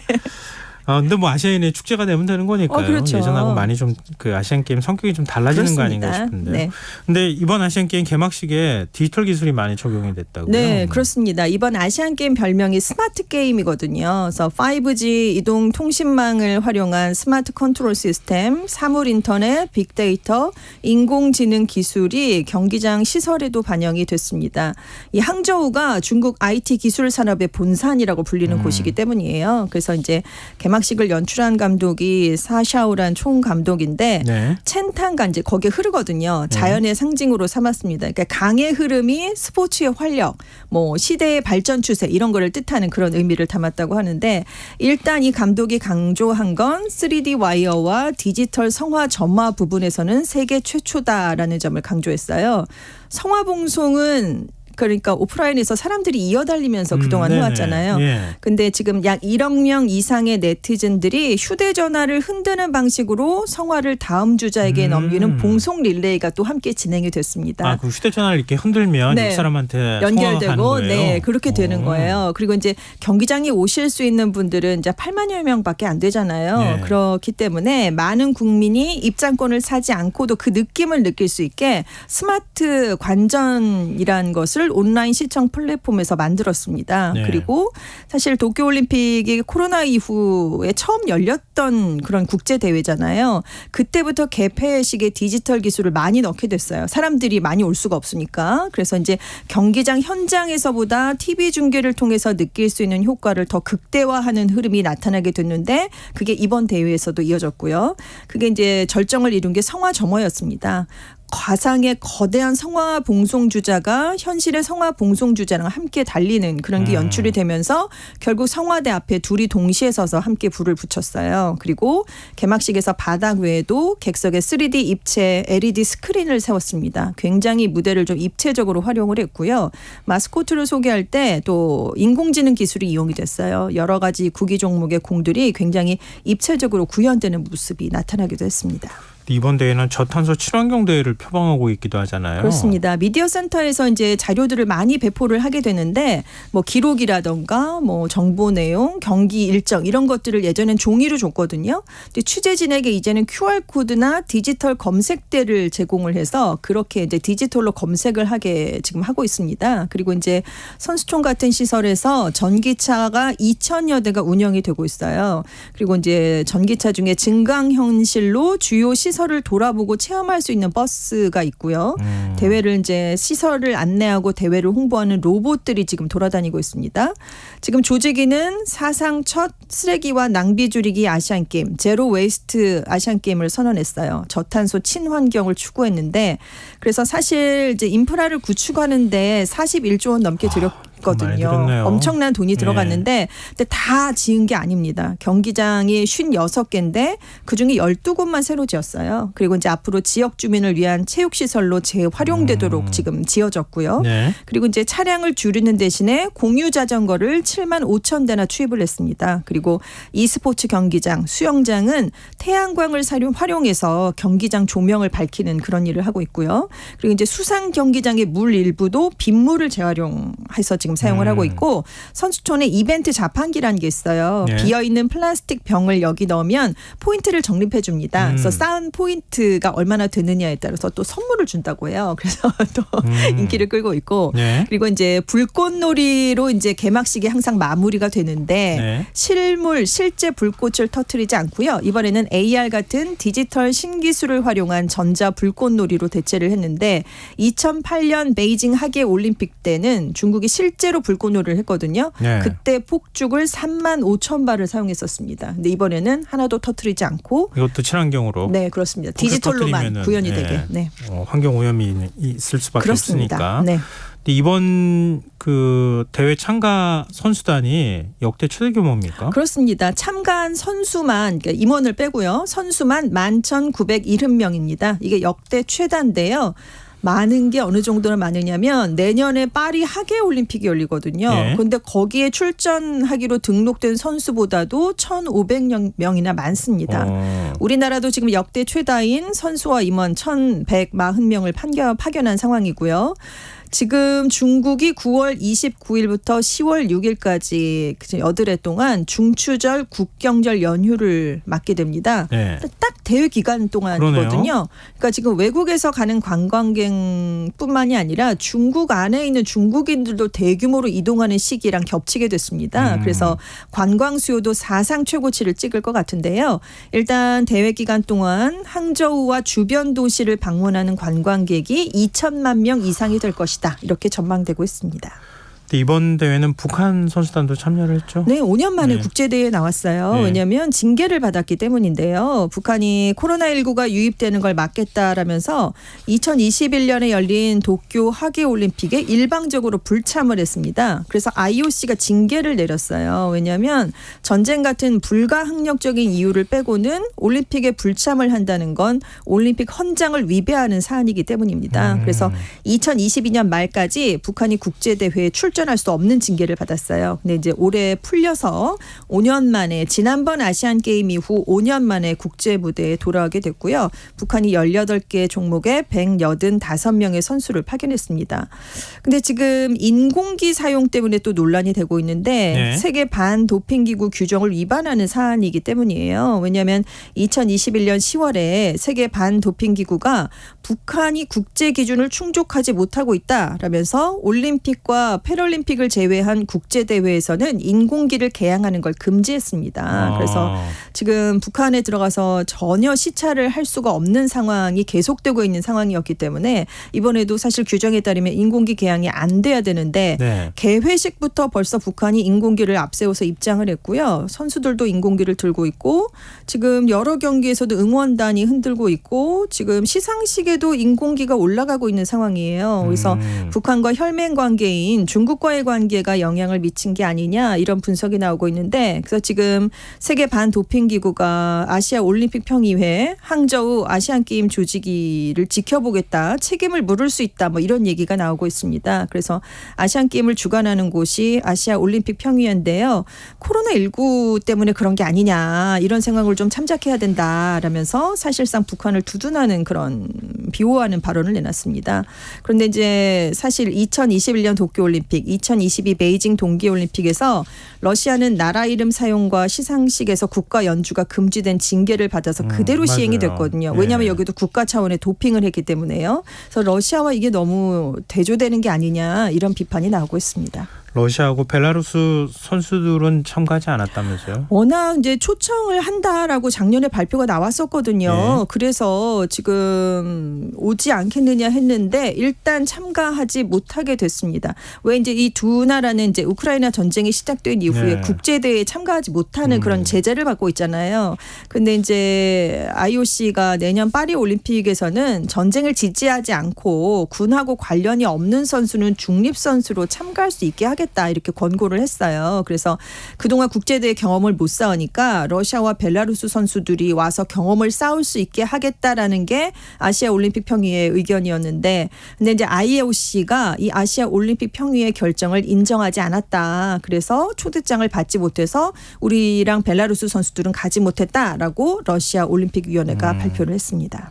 근데 뭐 아시안의 축제가 되면 되는 거니까요. 그렇죠. 예전하고 많이 좀 그 아시안 게임 성격이 좀 달라지는 거 아닌가 그렇습니다. 싶은데. 네. 근데 이번 아시안 게임 개막식에 디지털 기술이 많이 적용이 됐다고요. 네, 그렇습니다. 이번 아시안 게임 별명이 스마트 게임이거든요. 그래서 5G 이동 통신망을 활용한 스마트 컨트롤 시스템, 사물 인터넷, 빅데이터, 인공지능 기술이 경기장 시설에도 반영이 됐습니다. 이 항저우가 중국 IT 기술 산업의 본산이라고 불리는 곳이기 때문이에요. 그래서 이제 개막식을 연출한 감독이 사샤오란 총 감독인데 네. 첸탄가 이제 거기에 흐르거든요. 자연의 상징으로 삼았습니다. 그러니까 강의 흐름이 스포츠의 활력, 뭐 시대의 발전 추세 이런 거를 뜻하는 그런 의미를 담았다고 하는데 일단 이 감독이 강조한 건 3D 와이어와 디지털 성화 점화 부분에서는 세계 최초다라는 점을 강조했어요. 성화 봉송은 그러니까 오프라인에서 사람들이 이어달리면서 그동안 네네. 해왔잖아요. 예. 근데 지금 약 1억 명 이상의 네티즌들이 휴대전화를 흔드는 방식으로 성화를 다음 주자에게 넘기는 봉송 릴레이가 또 함께 진행이 됐습니다. 그 휴대전화를 이렇게 흔들면 네. 옆 사람한테 성화가 가는 연결되고 거예요. 네 그렇게 되는 거예요. 그리고 이제 경기장에 오실 수 있는 분들은 이제 8만여 명밖에 안 되잖아요. 네. 그렇기 때문에 많은 국민이 입장권을 사지 않고도 그 느낌을 느낄 수 있게 스마트 관전이란 것을 온라인 시청 플랫폼에서 만들었습니다. 네. 그리고 사실 도쿄올림픽이 코로나 이후에 처음 열렸던 그런 국제대회잖아요. 그때부터 개폐식에 디지털 기술을 많이 넣게 됐어요. 사람들이 많이 올 수가 없으니까. 그래서 이제 경기장 현장에서보다 TV 중계를 통해서 느낄 수 있는 효과를 더 극대화하는 흐름이 나타나게 됐는데 그게 이번 대회에서도 이어졌고요. 그게 이제 절정을 이룬 게 성화 점화였습니다. 과상의 거대한 성화 봉송 주자가 현실의 성화 봉송 주자랑 함께 달리는 그런 게 연출이 되면서 결국 성화대 앞에 둘이 동시에 서서 함께 불을 붙였어요. 그리고 개막식에서 바닥 외에도 객석에 3D 입체 LED 스크린을 세웠습니다. 굉장히 무대를 좀 입체적으로 활용을 했고요. 마스코트를 소개할 때 또 인공지능 기술이 이용이 됐어요. 여러 가지 구기 종목의 공들이 굉장히 입체적으로 구현되는 모습이 나타나기도 했습니다. 이번 대회는 저탄소 친환경 대회를 표방하고 있기도 하잖아요. 그렇습니다. 미디어 센터에서 이제 자료들을 많이 배포를 하게 되는데 뭐 기록이라던가 뭐 정보 내용, 경기 일정 이런 것들을 예전엔 종이로 줬거든요. 근데 취재진에게 이제는 QR 코드나 디지털 검색대를 제공을 해서 그렇게 이제 디지털로 검색을 하게 지금 하고 있습니다. 그리고 이제 선수촌 같은 시설에서 전기차가 2,000여 대가 운영이 되고 있어요. 그리고 이제 전기차 중에 증강현실로 주요 시설을 돌아보고 체험할 수 있는 버스가 있고요. 대회를 이제 시설을 안내하고 대회를 홍보하는 로봇들이 지금 돌아다니고 있습니다. 지금 조직위는 사상 첫 쓰레기와 낭비 줄이기 아시안 게임, 제로 웨이스트 아시안 게임을 선언했어요. 저탄소 친환경을 추구했는데 그래서 사실 이제 인프라를 구축하는데 41조 원 넘게 들였거든요. 엄청난 돈이 들어갔는데 근데 다 지은 게 아닙니다. 경기장이 56개인데 그중에 12곳만 새로 지었어요. 그리고 이제 앞으로 지역 주민을 위한 체육시설로 재활용되도록 지금 지어졌고요. 네. 그리고 이제 차량을 줄이는 대신에 공유 자전거를 7만 5천 대나 투입을 했습니다. 그리고 e스포츠 경기장, 수영장은 태양광을 활용해서 경기장 조명을 밝히는 그런 일을 하고 있고요. 그리고 이제 수상 경기장의 물 일부도 빗물을 재활용해서 지금 사용을 하고 있고 선수촌에 이벤트 자판기라는 게 있어요. 네. 비어있는 플라스틱 병을 여기 넣으면 포인트를 적립해 줍니다. 그래서 쌓은 포인트가 얼마나 되느냐에 따라서 또 선물을 준다고 해요. 그래서 또 인기를 끌고 있고 네. 그리고 이제 불꽃놀이로 이제 개막식이 항상 마무리가 되는데 네. 실제 불꽃을 터뜨리지 않고요. 이번에는 AR 같은 디지털 신기술을 활용한 전자 불꽃놀이로 대체를 했는데 2008년 베이징 하계 올림픽 때는 중국이 실제로 불꽃놀이를 했거든요. 네. 그때 폭죽을 3만 5천 발을 사용했었습니다. 근데 이번에는 하나도 터뜨리지 않고 이것도 친환경으로. 네, 그렇습니다. 디지털로만 구현이 되게. 네. 환경 오염이 있을 수밖에 그렇습니다. 없으니까. 네. 근데 이번 그 대회 참가 선수단이 역대 최대 규모입니까? 그렇습니다. 참가한 선수만 그러니까 임원을 빼고요. 선수만 11,970명입니다. 이게 역대 최다인데요. 많은 게 어느 정도나 많으냐면 내년에 파리 하계올림픽이 열리거든요. 네. 그런데 거기에 출전하기로 등록된 선수보다도 1,500명이나 많습니다. 우리나라도 지금 역대 최다인 선수와 임원 1,140명을 파견한 상황이고요. 지금 중국이 9월 29일부터 10월 6일까지 여드레 동안 중추절 국경절 연휴를 맞게 됩니다. 네. 딱 대회 기간 동안이거든요. 그러네요. 그러니까 지금 외국에서 가는 관광객뿐만이 아니라 중국 안에 있는 중국인들도 대규모로 이동하는 시기랑 겹치게 됐습니다. 그래서 관광 수요도 사상 최고치를 찍을 것 같은데요. 일단 대회 기간 동안 항저우와 주변 도시를 방문하는 관광객이 2천만 명 이상이 될 것이다. 이렇게 전망되고 있습니다. 이번 대회는 북한 선수단도 참여를 했죠? 네, 5년 만에 네. 국제대회에 나왔어요. 네. 왜냐하면 징계를 받았기 때문인데요. 북한이 코로나19가 유입되는 걸 막겠다라면서 2021년에 열린 도쿄 하계올림픽에 일방적으로 불참을 했습니다. 그래서 IOC가 징계를 내렸어요. 왜냐하면 전쟁 같은 불가항력적인 이유를 빼고는 올림픽에 불참을 한다는 건 올림픽 헌장을 위배하는 사안이기 때문입니다. 그래서 2022년 말까지 북한이 국제대회에 출전할 수 없는 징계를 받았어요. 근데 이제 올해 풀려서 5년 만에 지난번 아시안 게임 이후 5년 만에 국제 무대에 돌아오게 됐고요. 북한이 18개 종목에 185명의 선수를 파견했습니다. 근데 지금 인공기 사용 때문에 또 논란이 되고 있는데 네. 세계 반도핑기구 규정을 위반하는 사안이기 때문이에요. 왜냐하면 2021년 10월에 세계 반도핑기구가 북한이 국제 기준을 충족하지 못하고 있다라면서 올림픽과 패럴 동계올림픽을 제외한 국제대회에서는 인공기를 개양하는 걸 금지했습니다. 그래서 지금 북한에 들어가서 전혀 시찰을 할 수가 없는 상황이 계속되고 있는 상황이었기 때문에 이번에도 사실 규정에 따르면 인공기 개양이 안 돼야 되는데 네. 개회식부터 벌써 북한이 인공기를 앞세워서 입장을 했고요. 선수들도 인공기를 들고 있고 지금 여러 경기에서도 응원단이 흔들고 있고 지금 시상식에도 인공기가 올라가고 있는 상황이에요. 그래서 북한과 혈맹 관계인 중국과의 관계가 영향을 미친 게 아니냐 이런 분석이 나오고 있는데 그래서 지금 세계 반도핑기구가 아시아 올림픽 평의회 항저우 아시안게임 조직위를 지켜보겠다. 책임을 물을 수 있다. 뭐 이런 얘기가 나오고 있습니다. 그래서 아시안게임을 주관하는 곳이 아시아 올림픽 평의회인데요. 코로나19 때문에 그런 게 아니냐 이런 생각을 좀 참작해야 된다라면서 사실상 북한을 두둔하는 그런 비호하는 발언을 내놨습니다. 그런데 이제 사실 2021년 도쿄올림픽, 2022 베이징 동계올림픽에서 러시아는 나라 이름 사용과 시상식에서 국가 연주가 금지된 징계를 받아서 그대로 시행이 됐거든요. 왜냐하면 여기도 국가 차원의 도핑을 했기 때문에요. 그래서 러시아와 이게 너무 대조되는 게 아니냐 이런 비판이 나오고 있습니다. 러시아하고 벨라루스 선수들은 참가하지 않았다면서요? 워낙 이제 초청을 한다라고 작년에 발표가 나왔었거든요. 네. 그래서 지금 오지 않겠느냐 했는데 일단 참가하지 못하게 됐습니다. 왜 이제 이 두 나라는 이제 우크라이나 전쟁이 시작된 이후에 네. 국제대회에 참가하지 못하는 그런 제재를 받고 있잖아요. 근데 이제 IOC가 내년 파리 올림픽에서는 전쟁을 지지하지 않고 군하고 관련이 없는 선수는 중립 선수로 참가할 수 있게 하겠다 이렇게 권고를 했어요. 그래서 그동안 국제대회 경험을 못 쌓으니까 러시아와 벨라루스 선수들이 와서 경험을 쌓을 수 있게 하겠다라는 게 아시아 올림픽 평의회의 의견이었는데 근데 이제 IOC가 이 아시아 올림픽 평의회 결정을 인정하지 않았다. 그래서 초대장을 받지 못해서 우리랑 벨라루스 선수들은 가지 못했다라고 러시아 올림픽위원회가 발표를 했습니다.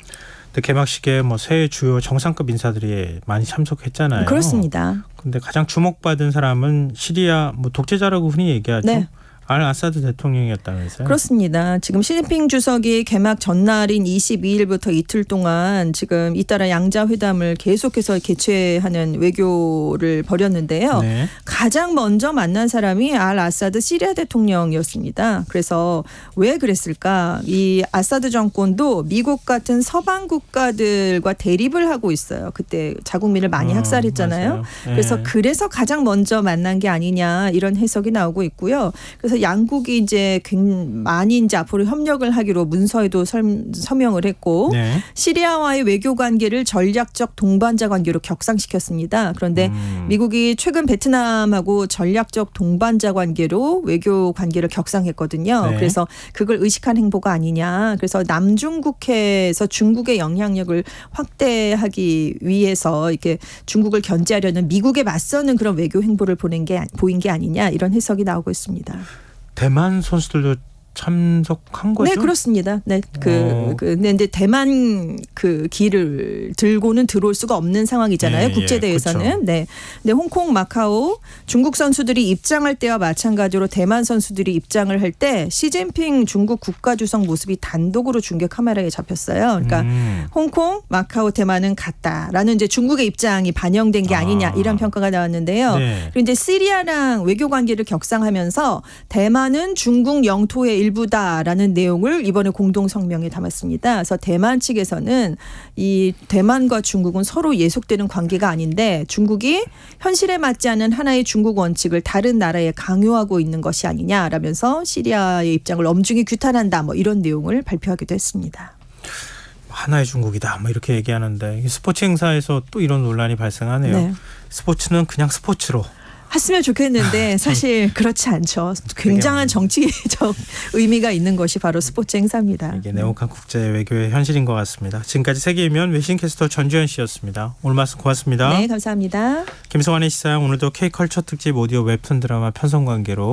개막식에 뭐 새 주요 정상급 인사들이 많이 참석했잖아요. 그렇습니다. 근데 가장 주목받은 사람은 시리아 뭐 독재자라고 흔히 얘기하죠. 네. 알 아사드 대통령이었다면서요? 그렇습니다. 지금 시진핑 주석이 개막 전날인 22일부터 이틀 동안 지금 잇따라 양자회담을 계속해서 개최하는 외교를 벌였는데요. 네. 가장 먼저 만난 사람이 알 아사드 시리아 대통령이었습니다. 그래서 왜 그랬을까? 이 아사드 정권도 미국 같은 서방 국가들과 대립을 하고 있어요. 그때 자국민을 많이 학살했잖아요. 맞아요. 네. 그래서 가장 먼저 만난 게 아니냐 이런 해석이 나오고 있고요. 그래서 양국이 이제 많이 이제 앞으로 협력을 하기로 문서에도 서명을 했고 네. 시리아와의 외교 관계를 전략적 동반자 관계로 격상시켰습니다. 그런데 미국이 최근 베트남하고 전략적 동반자 관계로 외교 관계를 격상했거든요. 네. 그래서 그걸 의식한 행보가 아니냐. 그래서 남중국해에서 중국의 영향력을 확대하기 위해서 이렇게 중국을 견제하려는 미국에 맞서는 그런 외교 행보를 보인 게 아니냐 이런 해석이 나오고 있습니다. 대만 선수들도 참석한 거죠? 네, 그렇습니다. 네, 근데 대만 그 길을 들고는 들어올 수가 없는 상황이잖아요. 예, 국제대회에서는. 그렇죠. 네, 홍콩, 마카오 중국 선수들이 입장할 때와 마찬가지로 대만 선수들이 입장을 할 때 시진핑 중국 국가주석 모습이 단독으로 중계 카메라에 잡혔어요. 그러니까 홍콩, 마카오, 대만은 같다라는 이제 중국의 입장이 반영된 게 아니냐 이런 평가가 나왔는데요. 네. 그리고 이제 시리아랑 외교 관계를 격상하면서 대만은 중국 영토의 일부다라는 내용을 이번에 공동 성명에 담았습니다. 그래서 대만 측에서는 이 대만과 중국은 서로 예속되는 관계가 아닌데 중국이 현실에 맞지 않은 하나의 중국 원칙을 다른 나라에 강요하고 있는 것이 아니냐라면서 시리아의 입장을 엄중히 규탄한다. 뭐 이런 내용을 발표하기도 했습니다. 하나의 중국이다. 뭐 이렇게 얘기하는데 스포츠 행사에서 또 이런 논란이 발생하네요. 네. 스포츠는 그냥 스포츠로. 했으면 좋겠는데 사실 그렇지 않죠. 굉장한 정치적 의미가 있는 것이 바로 스포츠 행사입니다. 이게 네모칸 국제 외교의 현실인 것 같습니다. 지금까지 세계이면 외신캐스터 전주현 씨였습니다. 오늘 말씀 고맙습니다. 네, 감사합니다. 김성환의 시사양 오늘도 K컬처 특집 오디오 웹툰 드라마 편성관계로